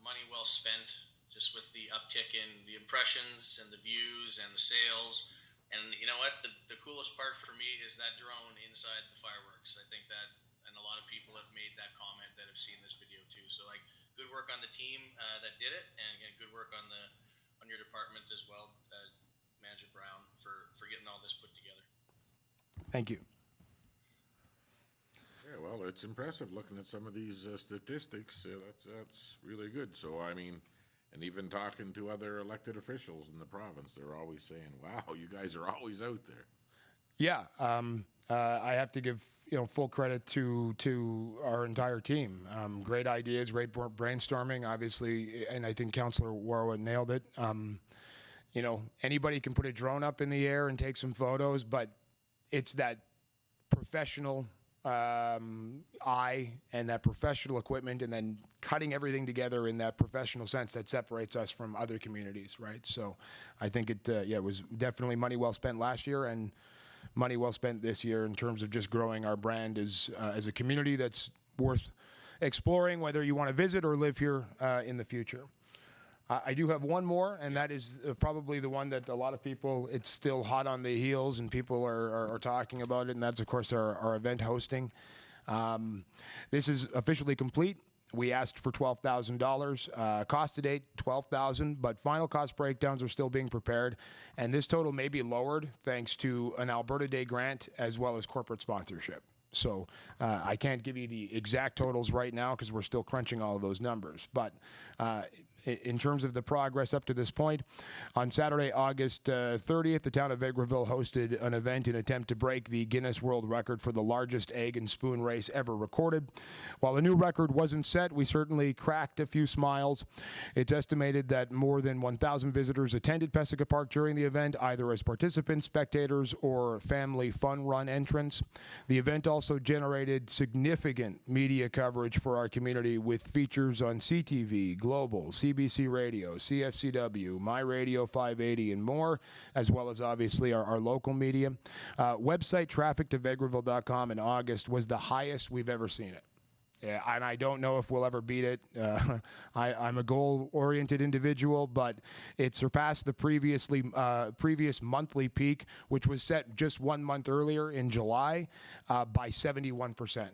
money well spent, just with the uptick in the impressions and the views and the sales. And you know what? The coolest part for me is that drone inside the fireworks. I think that, and a lot of people have made that comment that have seen this video too. So, like, good work on the team that did it, and again, good work on your department as well, Manager Brown, for getting all this put together. Thank you. Yeah, well, it's impressive looking at some of these statistics. That's really good. So, I mean, and even talking to other elected officials in the province, they're always saying, wow, you guys are always out there. Yeah, I have to give full credit to our entire team. Great ideas, great brainstorming, obviously, and I think Councillor Warwick nailed it. Anybody can put a drone up in the air and take some photos, but it's that professional eye and that professional equipment, and then cutting everything together in that professional sense that separates us from other communities, right? So I think it was definitely money well spent last year, and money well spent this year in terms of just growing our brand as a community that's worth exploring, whether you want to visit or live here in the future. I do have one more, and that is probably the one that a lot of people, it's still hot on the heels and people are talking about it, and that's, of course, our event hosting. This is officially complete. We asked for $12,000. Cost to date, $12,000, but final cost breakdowns are still being prepared, and this total may be lowered thanks to an Alberta Day grant as well as corporate sponsorship. So I can't give you the exact totals right now because we're still crunching all of those numbers. But in terms of the progress up to this point, on Saturday, August 30th, the town of Vegreville hosted an event in an attempt to break the Guinness World Record for the largest egg and spoon race ever recorded. While a new record wasn't set, we certainly cracked a few smiles. It's estimated that more than 1,000 visitors attended Pesica Park during the event, either as participants, spectators, or family fun run entrants. The event also generated significant media coverage for our community with features on CTV, Global, CBC Radio, CFCW, My Radio 580, and more, as well as obviously our local media. Website traffic to Vegreville.com in August was the highest we've ever seen it. Yeah, and I don't know if we'll ever beat it. I'm a goal-oriented individual, but it surpassed the previous monthly peak, which was set just 1 month earlier in July, by 71%.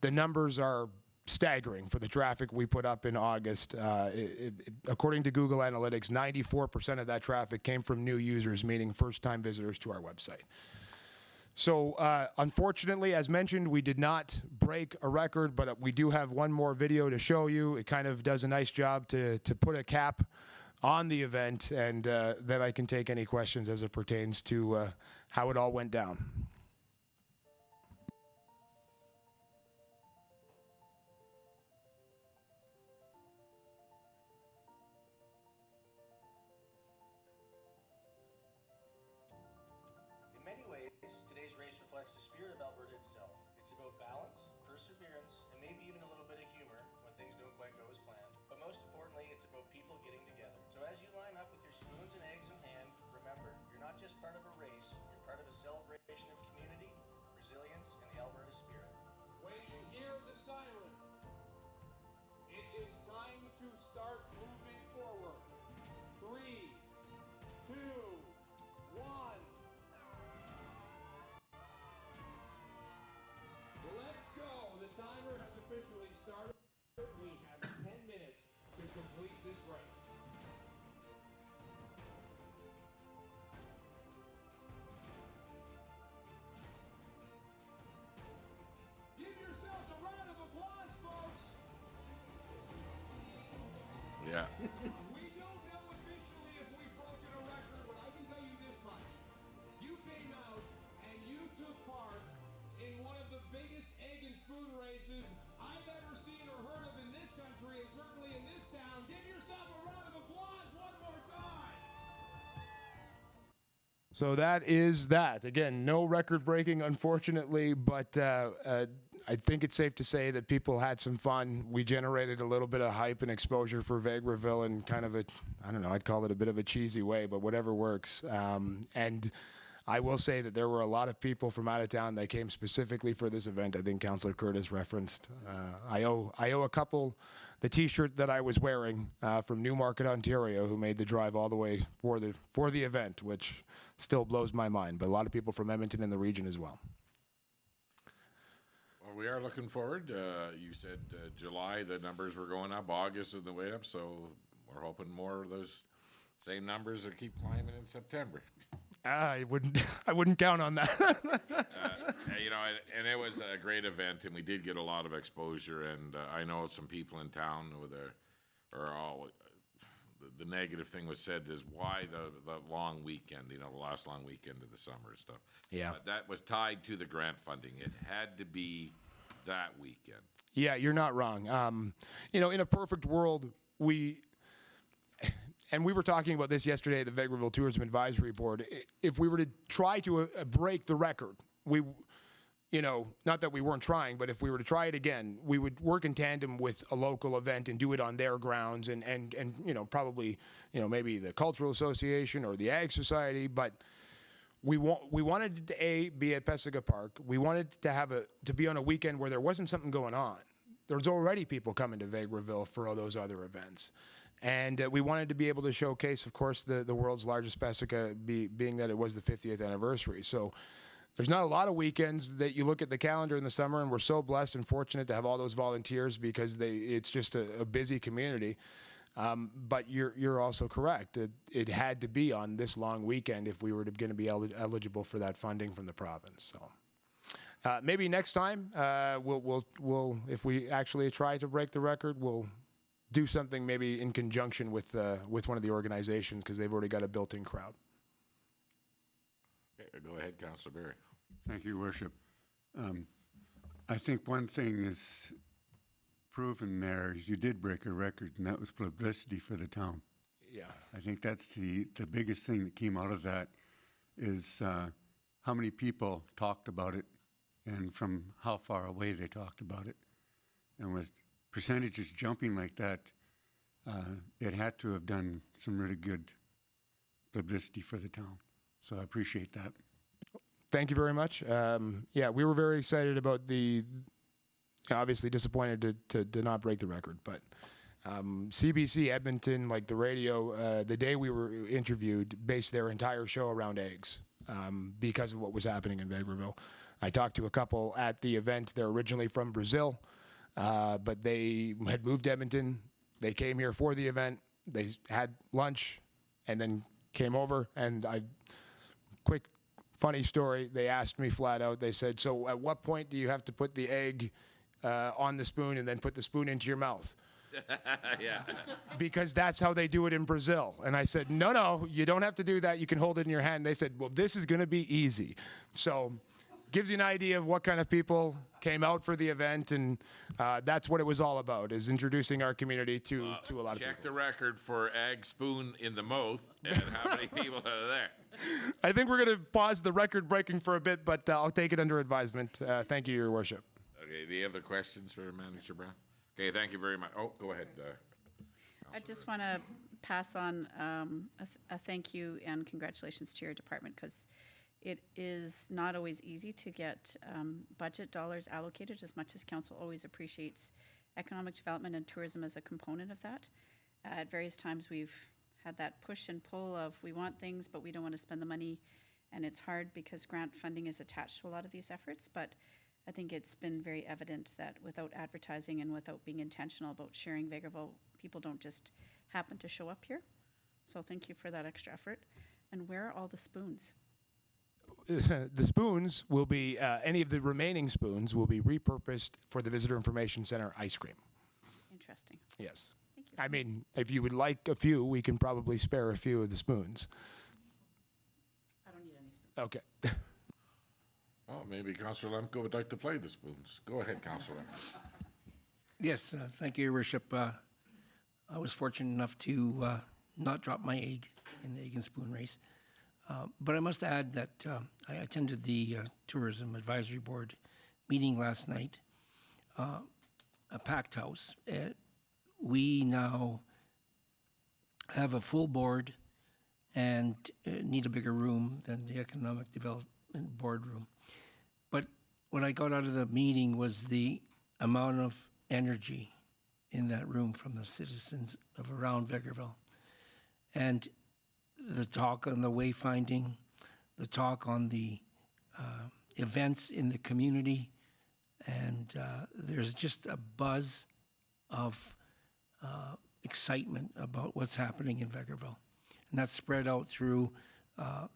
The numbers are staggering for the traffic we put up in August. According to Google Analytics, 94% of that traffic came from new users, meaning first-time visitors to our website. So unfortunately, as mentioned, we did not break a record, but we do have one more video to show you. It kind of does a nice job to put a cap on the event, and then I can take any questions as it pertains to how it all went down. In many ways, today's race reflects the spirit of Alberta itself. It's about balance, perseverance, and maybe even a little bit of humor when things don't quite go as planned. But most importantly, it's about people getting together. So as you line up with your spoons and eggs in hand, remember, you're not just part of a race, you're part of a celebration of community, resilience, and the Alberta spirit. When you hear the siren, it is time to start moving forward. 3, 2, 1. Let's go. The timer has officially started. We have 10 minutes to complete this race. Give yourselves a round of applause, folks. Yeah. We don't know officially if we've broken a record, but I can tell you this much. You came out and you took part in one of the biggest egg and spoon races I've ever seen or heard of in this country, and certainly in this town. Give yourself a round of applause one more time. So that is that. Again, no record breaking, unfortunately, but I think it's safe to say that people had some fun. We generated a little bit of hype and exposure for Vegreville in kind of a, I don't know, I'd call it a bit of a cheesy way, but whatever works. And I will say that there were a lot of people from out of town that came specifically for this event. I think Councillor Curtis referenced. I owe a couple the T-shirt that I was wearing from Newmarket, Ontario, who made the drive all the way for the event, which still blows my mind. But a lot of people from Edmonton and the region as well. Well, we are looking forward. You said July, the numbers were going up. August is the way up, so we're hoping more of those same numbers will keep climbing in September. I wouldn't count on that. You know, and it was a great event, and we did get a lot of exposure. And I know some people in town are all. The negative thing was said is why the long weekend, you know, the last long weekend of the summer and stuff. Yeah. But that was tied to the grant funding. It had to be that weekend. Yeah, you're not wrong. You know, in a perfect world, we were talking about this yesterday at the Vegreville Tourism Advisory Board. If we were to try to break the record, you know, not that we weren't trying, but if we were to try it again, we would work in tandem with a local event and do it on their grounds and you know, probably, you know, maybe the Cultural Association or the Ag Society, but we wanted it to be at Pesica Park. We wanted to be on a weekend where there wasn't something going on. There's already people coming to Vegreville for all those other events. And we wanted to be able to showcase, of course, the world's largest Pesica, being that it was the 50th anniversary. So there's not a lot of weekends that you look at the calendar in the summer, and we're so blessed and fortunate to have all those volunteers because it's just a busy community. But you're also correct. It had to be on this long weekend if we were going to be eligible for that funding from the province. So maybe next time we'll if we actually try to break the record, we'll do something maybe in conjunction with one of the organizations because they've already got a built-in crowd. Okay, go ahead, Councillor Barry. Thank you, Worship. I think one thing is proven there is you did break a record, and that was publicity for the town. Yeah. I think that's the biggest thing that came out of that is how many people talked about it and from how far away they talked about it. And with percentages jumping like that, it had to have done some really good publicity for the town. So I appreciate that. Thank you very much. Yeah, we were very excited about obviously disappointed to not break the record, but CBC Edmonton, like the radio, the day we were interviewed, based their entire show around eggs because of what was happening in Vegreville. I talked to a couple at the event. They're originally from Brazil, but they had moved to Edmonton. They came here for the event. They had lunch and then came over, and quick funny story, they asked me flat out, they said, so at what point do you have to put the egg on the spoon and then put the spoon into your mouth? Yeah. Because that's how they do it in Brazil. And I said, no, you don't have to do that. You can hold it in your hand. They said, well, this is going to be easy. So gives you an idea of what kind of people came out for the event, and that's what it was all about, is introducing our community to a lot of people. Check the record for egg spoon in the mouth and how many people are there. I think we're going to pause the record breaking for a bit, but I'll take it under advisement. Thank you, Your Worship. Okay, any other questions for Manager Brown? Okay, thank you very much. Oh, go ahead. I just want to pass on a thank you and congratulations to your department, because it is not always easy to get budget dollars allocated as much as council always appreciates economic development and tourism as a component of that. At various times we've had that push and pull of we want things but we don't want to spend the money, and it's hard because grant funding is attached to a lot of these efforts, but I think it's been very evident that without advertising and without being intentional about sharing Vegreville, people don't just happen to show up here. So thank you for that extra effort. And where are all the spoons? The spoons will be, any of the remaining spoons will be repurposed for the Visitor Information Center ice cream. Interesting. Yes. Thank you. I mean, if you would like a few, we can probably spare a few of the spoons. I don't need any spoons. Okay. Oh, maybe Councillor Lemko would like to play the spoons. Go ahead, Councillor Lemko. Yes, thank you, Your Worship. I was fortunate enough to not drop my egg in the egg and spoon race. But I must add that I attended the Tourism Advisory Board meeting last night, a packed house. We now have a full board and need a bigger room than the Economic Development Board room. But what I got out of the meeting was the amount of energy in that room from the citizens of around Vegreville. And the talk on the wayfinding, the talk on the events in the community, and there's just a buzz of excitement about what's happening in Vegreville. And that's spread out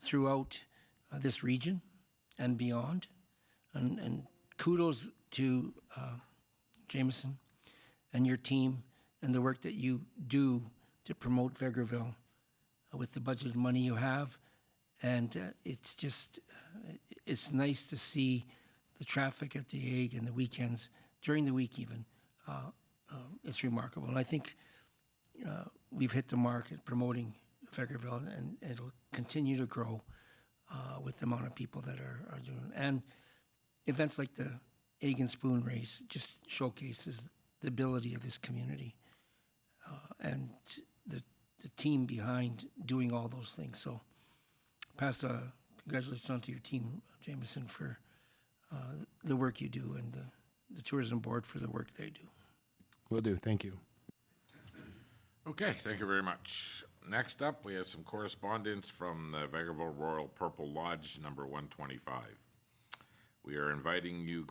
throughout this region and beyond. And kudos to Jameson and your team and the work that you do to promote Vegreville with the budgeted money you have. And it's just, it's nice to see the traffic at the Egg and the weekends, during the week even. It's remarkable. And I think we've hit the mark at promoting Vegreville, and it'll continue to grow with the amount of people that are doing it. And events like the Egg and Spoon race just showcases the ability of this community and the team behind doing all those things. So pass congratulations on to your team, Jameson, for the work you do, and the Tourism Board for the work they do. Will do. Thank you. Okay, thank you very much. Next up, we have some correspondence from the Vegreville Royal Purple Lodge, number 125. We are inviting your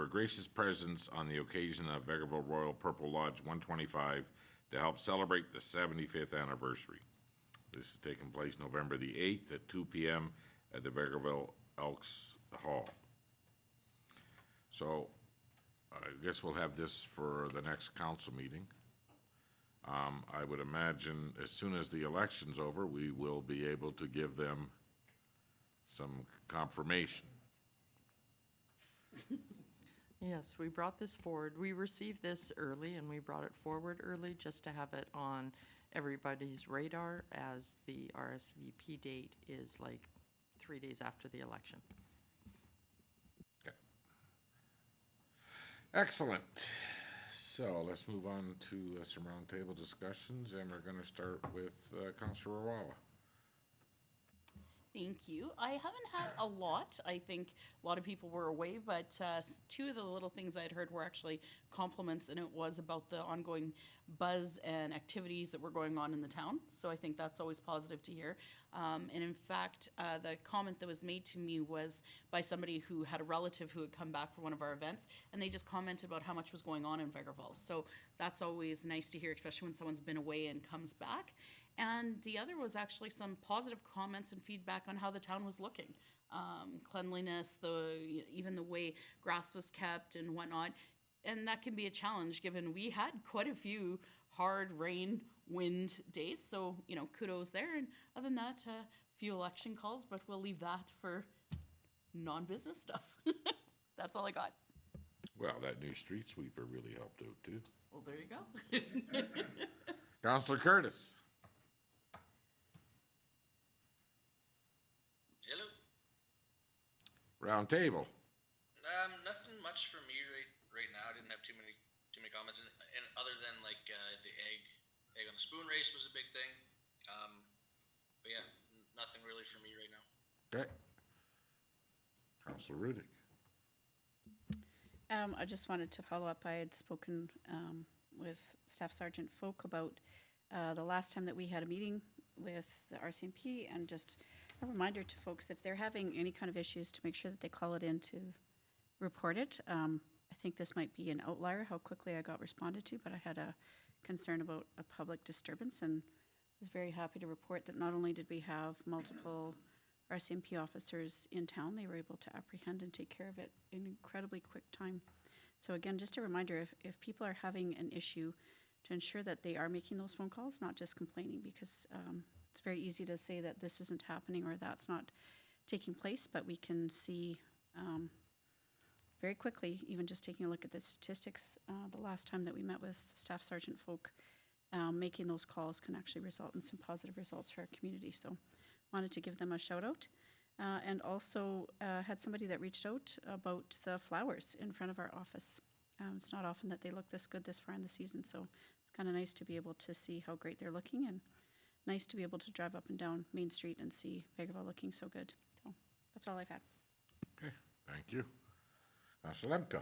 gracious presence on the occasion of Vegreville Royal Purple Lodge 125 to help celebrate the 75th anniversary. This is taking place November the 8th at 2 p.m. at the Vegreville Elks Hall. So I guess we'll have this for the next council meeting. I would imagine as soon as the election's over, we will be able to give them some confirmation. Yes, we brought this forward. We received this early and we brought it forward early just to have it on everybody's radar, as the RSVP date is like 3 days after the election. Okay. Excellent. So let's move on to some roundtable discussions, and we're going to start with Councillor Rawa. Thank you. I haven't had a lot. I think a lot of people were away, but two of the little things I had heard were actually compliments, and it was about the ongoing buzz and activities that were going on in the town. So I think that's always positive to hear. And in fact, the comment that was made to me was by somebody who had a relative who had come back for one of our events, and they just commented about how much was going on in Vegreville. So that's always nice to hear, especially when someone's been away and comes back. And the other was actually some positive comments and feedback on how the town was looking. Cleanliness, even the way grass was kept and whatnot. And that can be a challenge given we had quite a few hard rain, wind days. So, kudos there. And other than that, a few election calls, but we'll leave that for non-business stuff. That's all I got. Well, that new street sweeper really helped out too. Well, there you go. Councillor Curtis. Hello. Round table. Nothing much for me right now. I didn't have too many comments, and other than like the egg on the spoon race was a big thing. But yeah, nothing really for me right now. Okay. Councillor Rudick. I just wanted to follow up. I had spoken with Staff Sergeant Folk about the last time that we had a meeting with the RCMP, and just a reminder to folks, if they're having any kind of issues, to make sure that they call it in to report it. I think this might be an outlier, how quickly I got responded to, but I had a concern about a public disturbance, and was very happy to report that not only did we have multiple RCMP officers in town, they were able to apprehend and take care of it in incredibly quick time. So again, just a reminder, if people are having an issue, to ensure that they are making those phone calls, not just complaining, because it's very easy to say that this isn't happening or that's not taking place, but we can see very quickly, even just taking a look at the statistics, the last time that we met with Staff Sergeant Folk, making those calls can actually result in some positive results for our community. So wanted to give them a shout out. And also had somebody that reached out about the flowers in front of our office. It's not often that they look this good this far in the season, so it's kind of nice to be able to see how great they're looking, and nice to be able to drive up and down Main Street and see Vegreville looking so good. So that's all I've had. Okay, thank you. Councillor Lemko.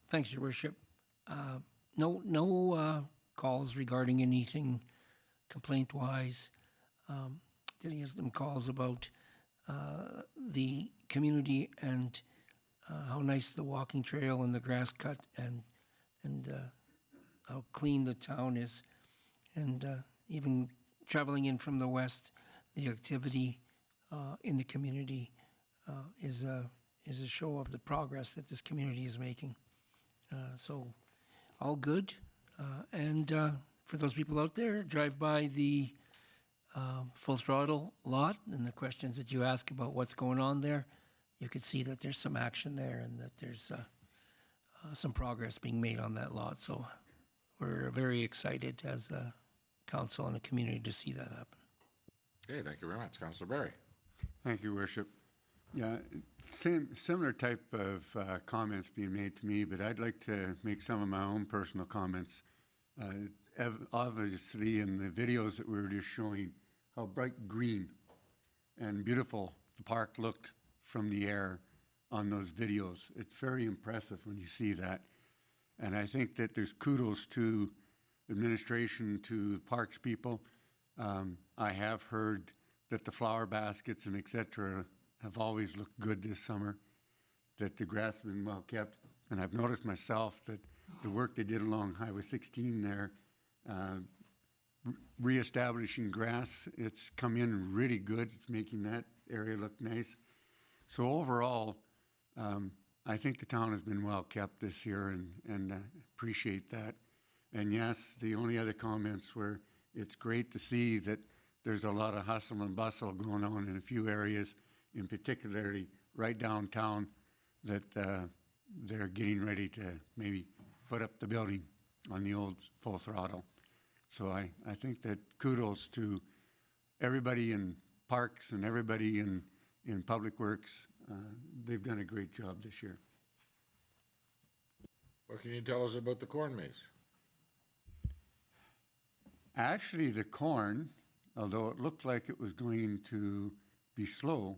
Thanks, Your Worship. No calls regarding anything complaint-wise. Didn't get some calls about the community and how nice the walking trail and the grass cut and how clean the town is. And even traveling in from the west, the activity in the community is a show of the progress that this community is making. So all good. And for those people out there, drive by the Full Throttle lot and the questions that you ask about what's going on there, you could see that there's some action there and that there's some progress being made on that lot. So we're very excited as a council and a community to see that happen. Okay, thank you very much. Councillor Barry. Thank you, Worship. Yeah, similar type of comments being made to me, but I'd like to make some of my own personal comments. Obviously, in the videos that we were just showing, how bright green and beautiful the park looked from the air on those videos. It's very impressive when you see that. And I think that there's kudos to administration, to parks people. I have heard that the flower baskets and et cetera have always looked good this summer, that the grass has been well kept. And I've noticed myself that the work they did along Highway 16 there, reestablishing grass, it's come in really good. It's making that area look nice. So overall, I think the town has been well kept this year and appreciate that. And yes, the only other comments were it's great to see that there's a lot of hustle and bustle going on in a few areas, in particularly right downtown, that they're getting ready to maybe put up the building on the old Full Throttle. So I think that kudos to everybody in parks and everybody in Public Works. They've done a great job this year. What can you tell us about the corn maze? Actually, the corn, although it looked like it was going to be slow,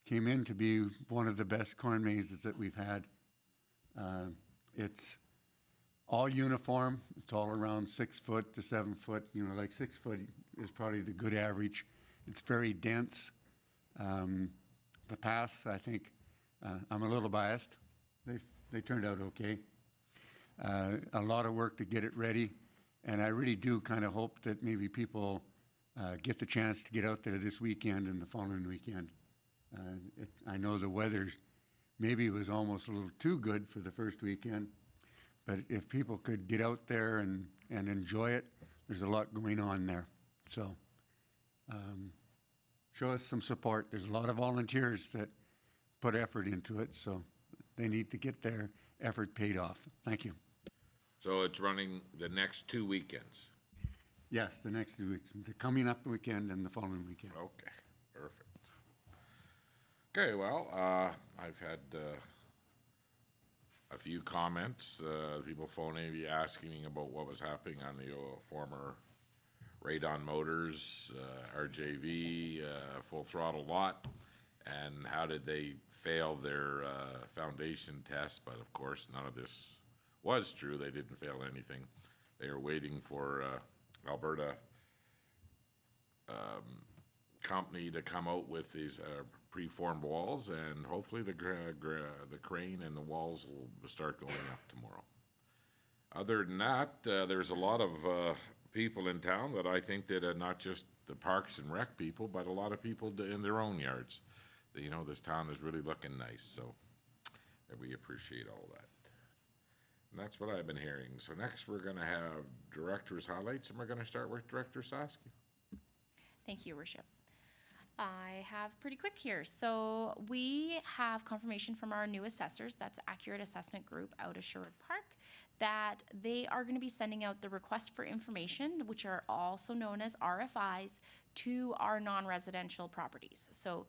came in to be one of the best corn mazes that we've had. It's all uniform. It's all around 6 foot to 7 foot. You know, like 6 foot is probably the good average. It's very dense. The paths, I think, I'm a little biased. They turned out okay. A lot of work to get it ready. And I really do kind of hope that maybe people get the chance to get out there this weekend and the following weekend. I know the weather's maybe was almost a little too good for the first weekend, but if people could get out there and enjoy it, there's a lot going on there. So show us some support. There's a lot of volunteers that put effort into it, so they need to get their effort paid off. Thank you. So it's running the next 2 weekends? Yes, the next 2 weeks. The coming up weekend and the following weekend. Okay, perfect. Okay, well, I've had a few comments, people phoning me asking me about what was happening on the former Radon Motors, RJV, Full Throttle lot, and how did they fail their foundation test, but of course none of this was true. They didn't fail anything. They were waiting for Alberta company to come out with these preformed walls, and hopefully the crane and the walls will start going up tomorrow. Other than that, there's a lot of people in town that I think that not just the Parks and Rec people, but a lot of people in their own yards. You know, this town is really looking nice, so we appreciate all that. And that's what I've been hearing. So next we're going to have Director's Highlights, and we're going to start with Director Sasky. Thank you, Your Worship. I have pretty quick here. So we have confirmation from our new assessors, that's Accurate Assessment Group out of Sherwood Park, that they are going to be sending out the request for information, which are also known as RFIs, to our non-residential properties. So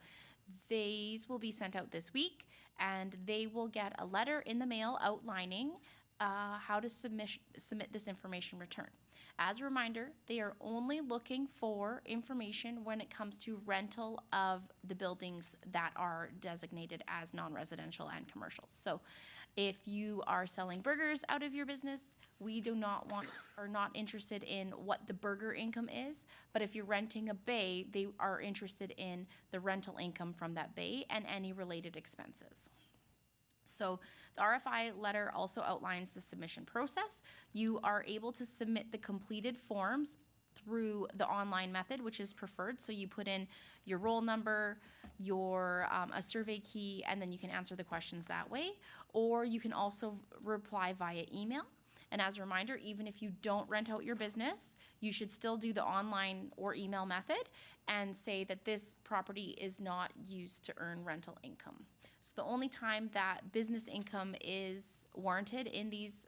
these will be sent out this week, and they will get a letter in the mail outlining how to submit this information return. As a reminder, they are only looking for information when it comes to rental of the buildings that are designated as non-residential and commercial. So if you are selling burgers out of your business, we are not interested in what the burger income is, but if you're renting a bay, they are interested in the rental income from that bay and any related expenses. So the RFI letter also outlines the submission process. You are able to submit the completed forms through the online method, which is preferred. So you put in your roll number, your a survey key, and then you can answer the questions that way. Or you can also reply via email. And as a reminder, even if you don't rent out your business, you should still do the online or email method and say that this property is not used to earn rental income. So the only time that business income is warranted in these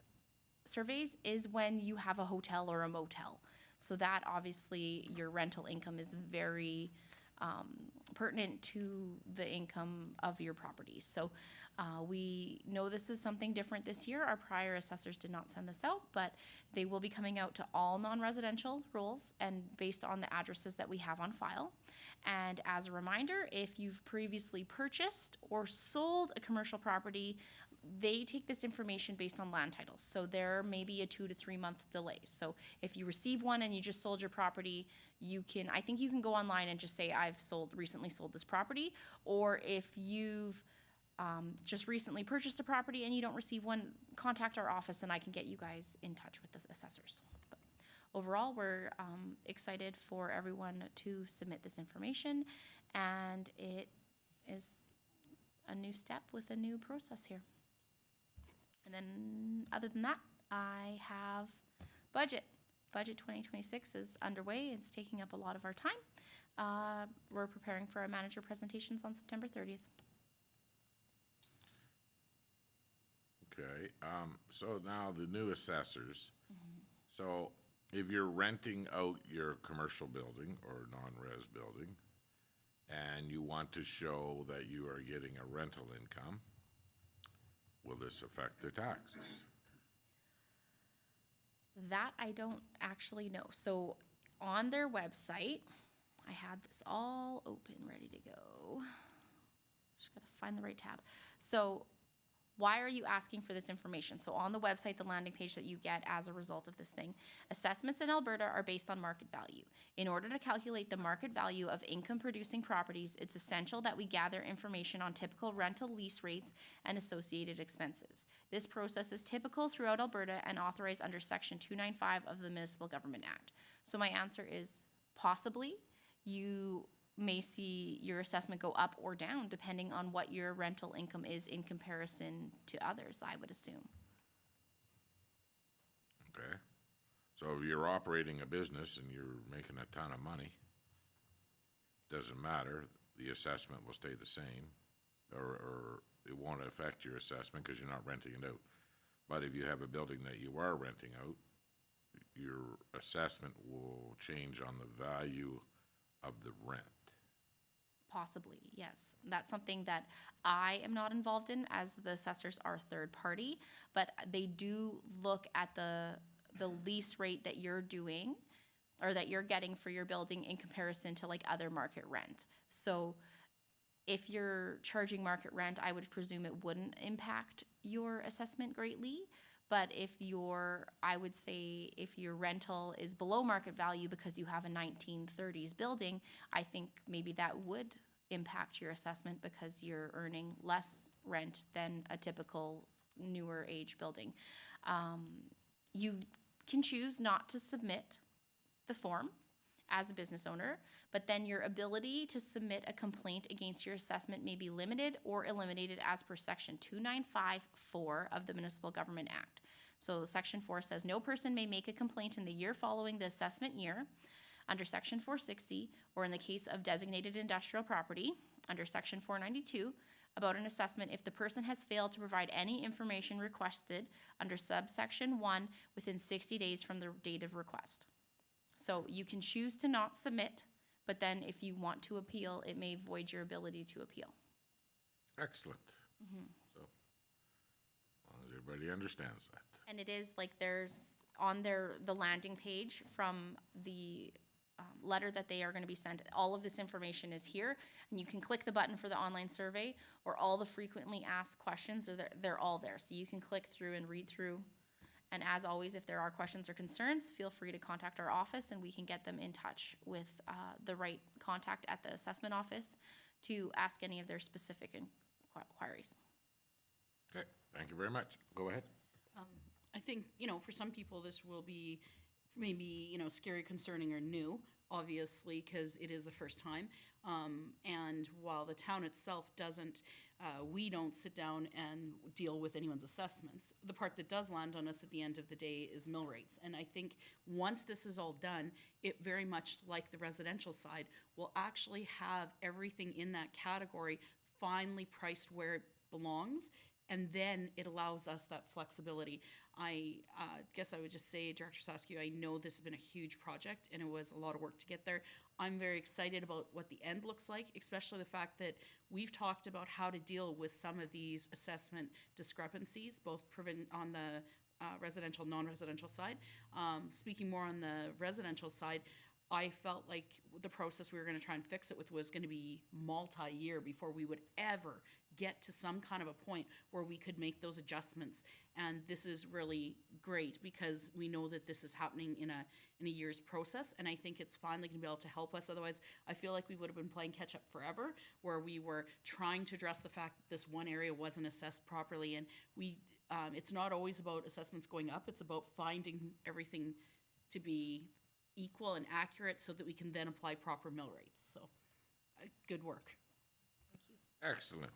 surveys is when you have a hotel or a motel. So that obviously your rental income is very pertinent to the income of your properties. So we know this is something different this year. Our prior assessors did not send this out, but they will be coming out to all non-residential rolls and based on the addresses that we have on file. And as a reminder, if you've previously purchased or sold a commercial property, they take this information based on land titles. So there may be a 2 to 3 month delay. So if you receive one and you just sold your property, I think you can go online and just say, I've recently sold this property. Or if you've just recently purchased a property and you don't receive one, contact our office and I can get you guys in touch with the assessors. But overall, we're excited for everyone to submit this information, and it is a new step with a new process here. And then, other than that, I have budget. Budget 2026 is underway. It's taking up a lot of our time. We're preparing for our manager presentations on September 30th. Okay, so now the new assessors. So if you're renting out your commercial building or non-res building, and you want to show that you are getting a rental income, will this affect their taxes? That I don't actually know. So on their website, I had this all open, ready to go. Just gotta find the right tab. So why are you asking for this information? So on the website, the landing page that you get as a result of this thing, assessments in Alberta are based on market value. In order to calculate the market value of income-producing properties, it's essential that we gather information on typical rental lease rates and associated expenses. This process is typical throughout Alberta and authorized under Section 295 of the Municipal Government Act. So my answer is possibly. You may see your assessment go up or down depending on what your rental income is in comparison to others, I would assume. Okay, so if you're operating a business and you're making a ton of money, doesn't matter, the assessment will stay the same, or it won't affect your assessment because you're not renting it out. But if you have a building that you are renting out, your assessment will change on the value of the rent. Possibly, yes. That's something that I am not involved in, as the assessors are third party, but they do look at the lease rate that you're doing or that you're getting for your building in comparison to like other market rent. So if you're charging market rent, I would presume it wouldn't impact your assessment greatly. But I would say if your rental is below market value because you have a 1930s building, I think maybe that would impact your assessment because you're earning less rent than a typical newer age building. You can choose not to submit the form as a business owner, but then your ability to submit a complaint against your assessment may be limited or eliminated as per Section 295(4) of the Municipal Government Act. So Section 4 says no person may make a complaint in the year following the assessment year under Section 460, or in the case of designated industrial property under Section 492, about an assessment if the person has failed to provide any information requested under subsection 1 within 60 days from the date of request. So you can choose to not submit, but then if you want to appeal, it may void your ability to appeal. Excellent. So, as long as everybody understands that. And it is like there's on the landing page from the letter that they are going to be sent, all of this information is here, and you can click the button for the online survey, or all the frequently asked questions, or they're all there. So you can click through and read through. And as always, if there are questions or concerns, feel free to contact our office and we can get them in touch with the right contact at the assessment office to ask any of their specific inquiries. Okay, thank you very much. Go ahead. I think, for some people, this will be maybe, scary, concerning, or new, obviously, because it is the first time. And while the town itself we don't sit down and deal with anyone's assessments. The part that does land on us at the end of the day is mill rates. And I think once this is all done, it very much like the residential side will actually have everything in that category finally priced where it belongs. And then it allows us that flexibility. I guess I would just say, Director Saskew, I know this has been a huge project and it was a lot of work to get there. I'm very excited about what the end looks like, especially the fact that we've talked about how to deal with some of these assessment discrepancies, both on the residential, non-residential side. Speaking more on the residential side, I felt like the process we were going to try and fix it with was going to be multi-year before we would ever get to some kind of a point where we could make those adjustments. And this is really great because we know that this is happening in a year's process. And I think it's finally going to be able to help us. Otherwise, I feel like we would have been playing catch up forever, where we were trying to address the fact that this one area wasn't assessed properly. And it's not always about assessments going up. It's about finding everything to be equal and accurate so that we can then apply proper mill rates. So good work. Excellent.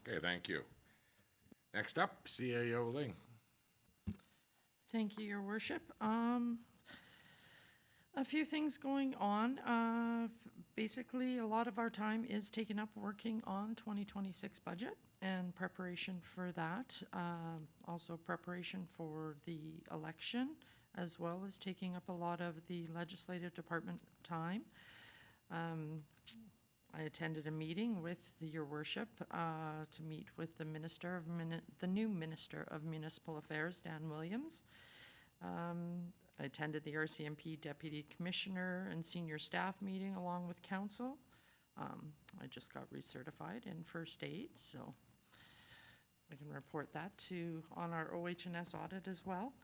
Okay, thank you. Next up, CAO Ling. Thank you, Your Worship. A few things going on. Basically, a lot of our time is taken up working on 2026 budget and preparation for that. Also preparation for the election, as well as taking up a lot of the legislative department time. I attended a meeting with Your Worship to meet with the the new Minister of Municipal Affairs, Dan Williams. I attended the RCMP Deputy Commissioner and Senior Staff meeting along with Council. I just got recertified in first aid, so I can report that on our OH&S audit as well.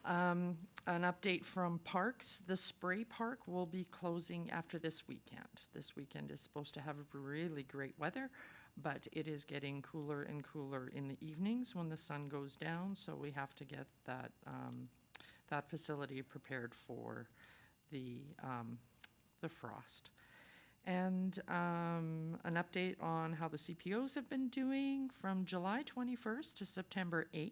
An update from parks. The Spray Park will be closing after this weekend. This weekend is supposed to have really great weather, but it is getting cooler and cooler in the evenings when the sun goes down, so we have to get that facility prepared for the frost. And an update on how the CPOs have been doing from July 21st to September 8th.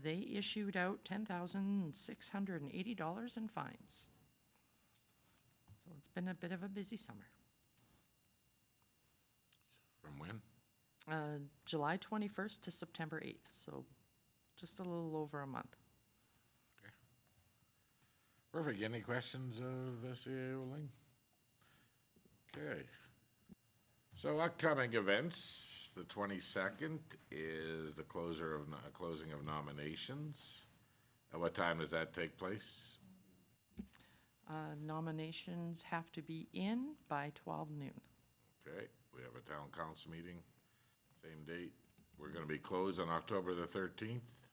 They issued out $10,680 in fines. So it's been a bit of a busy summer. From when? July 21st to September 8th, so just a little over a month. Okay. Perfect. Any questions of CAO Ling? Okay. So upcoming events, the 22nd is the closing of nominations. At what time does that take place? Nominations have to be in by 12 noon. Okay, we have a town council meeting, same date. We're going to be closed on October the 13th.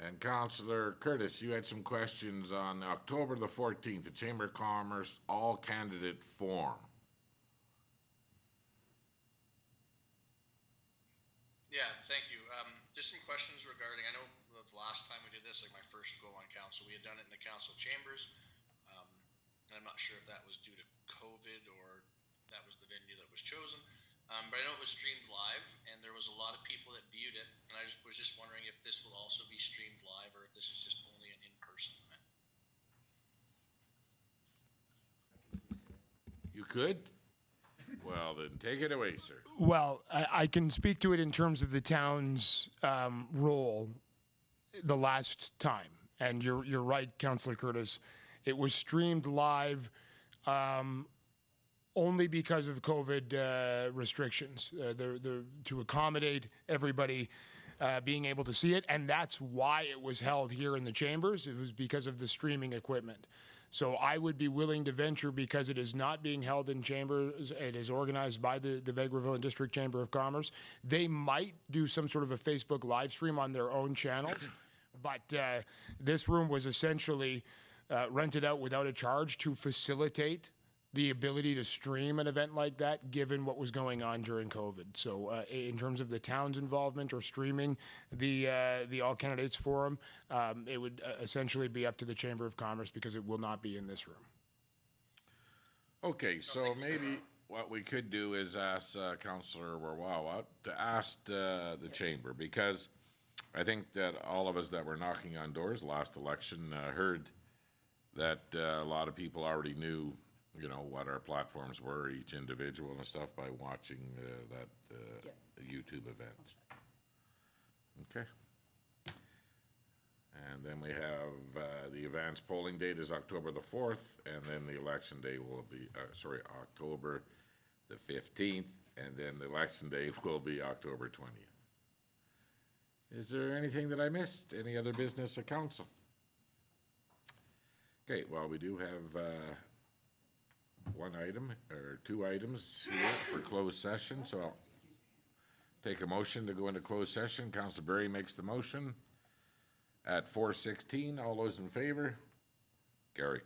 And Councillor Curtis, you had some questions on October the 14th, the Chamber of Commerce all-candidate forum. Yeah, thank you. Just some questions regarding, I know the last time we did this, like my first go on council, we had done it in the council chambers. And I'm not sure if that was due to COVID or that was the venue that was chosen. But I know it was streamed live, and there was a lot of people that viewed it, and I was just wondering if this will also be streamed live, or if this is just only an in-person event. You could? Well, then take it away, sir. Well, I can speak to it in terms of the town's role the last time. And you're right, Councillor Curtis. It was streamed live only because of COVID restrictions, to accommodate everybody being able to see it. And that's why it was held here in the chambers. It was because of the streaming equipment. So I would be willing to venture, because it is not being held in chambers, it is organized by the Vegreville and District Chamber of Commerce. They might do some sort of a Facebook live stream on their own channels, but this room was essentially rented out without a charge to facilitate the ability to stream an event like that, given what was going on during COVID. So in terms of the town's involvement or streaming the All Candidates Forum, it would essentially be up to the Chamber of Commerce, because it will not be in this room. Okay, so maybe what we could do is ask Councillor Warwawa to ask the Chamber, because I think that all of us that were knocking on doors last election heard that a lot of people already knew, you know, what our platforms were, each individual and stuff, by watching that YouTube event. Okay. And then we have the event's polling date is October the 4th, and then the election day will be, October the 15th, and then the election day will be October 20th. Is there anything that I missed? Any other business of council? Okay, well, we do have one item, or two items here for closed session, so I'll take a motion to go into closed session. Councilor Berry makes the motion at 4:16. All those in favor? Carried.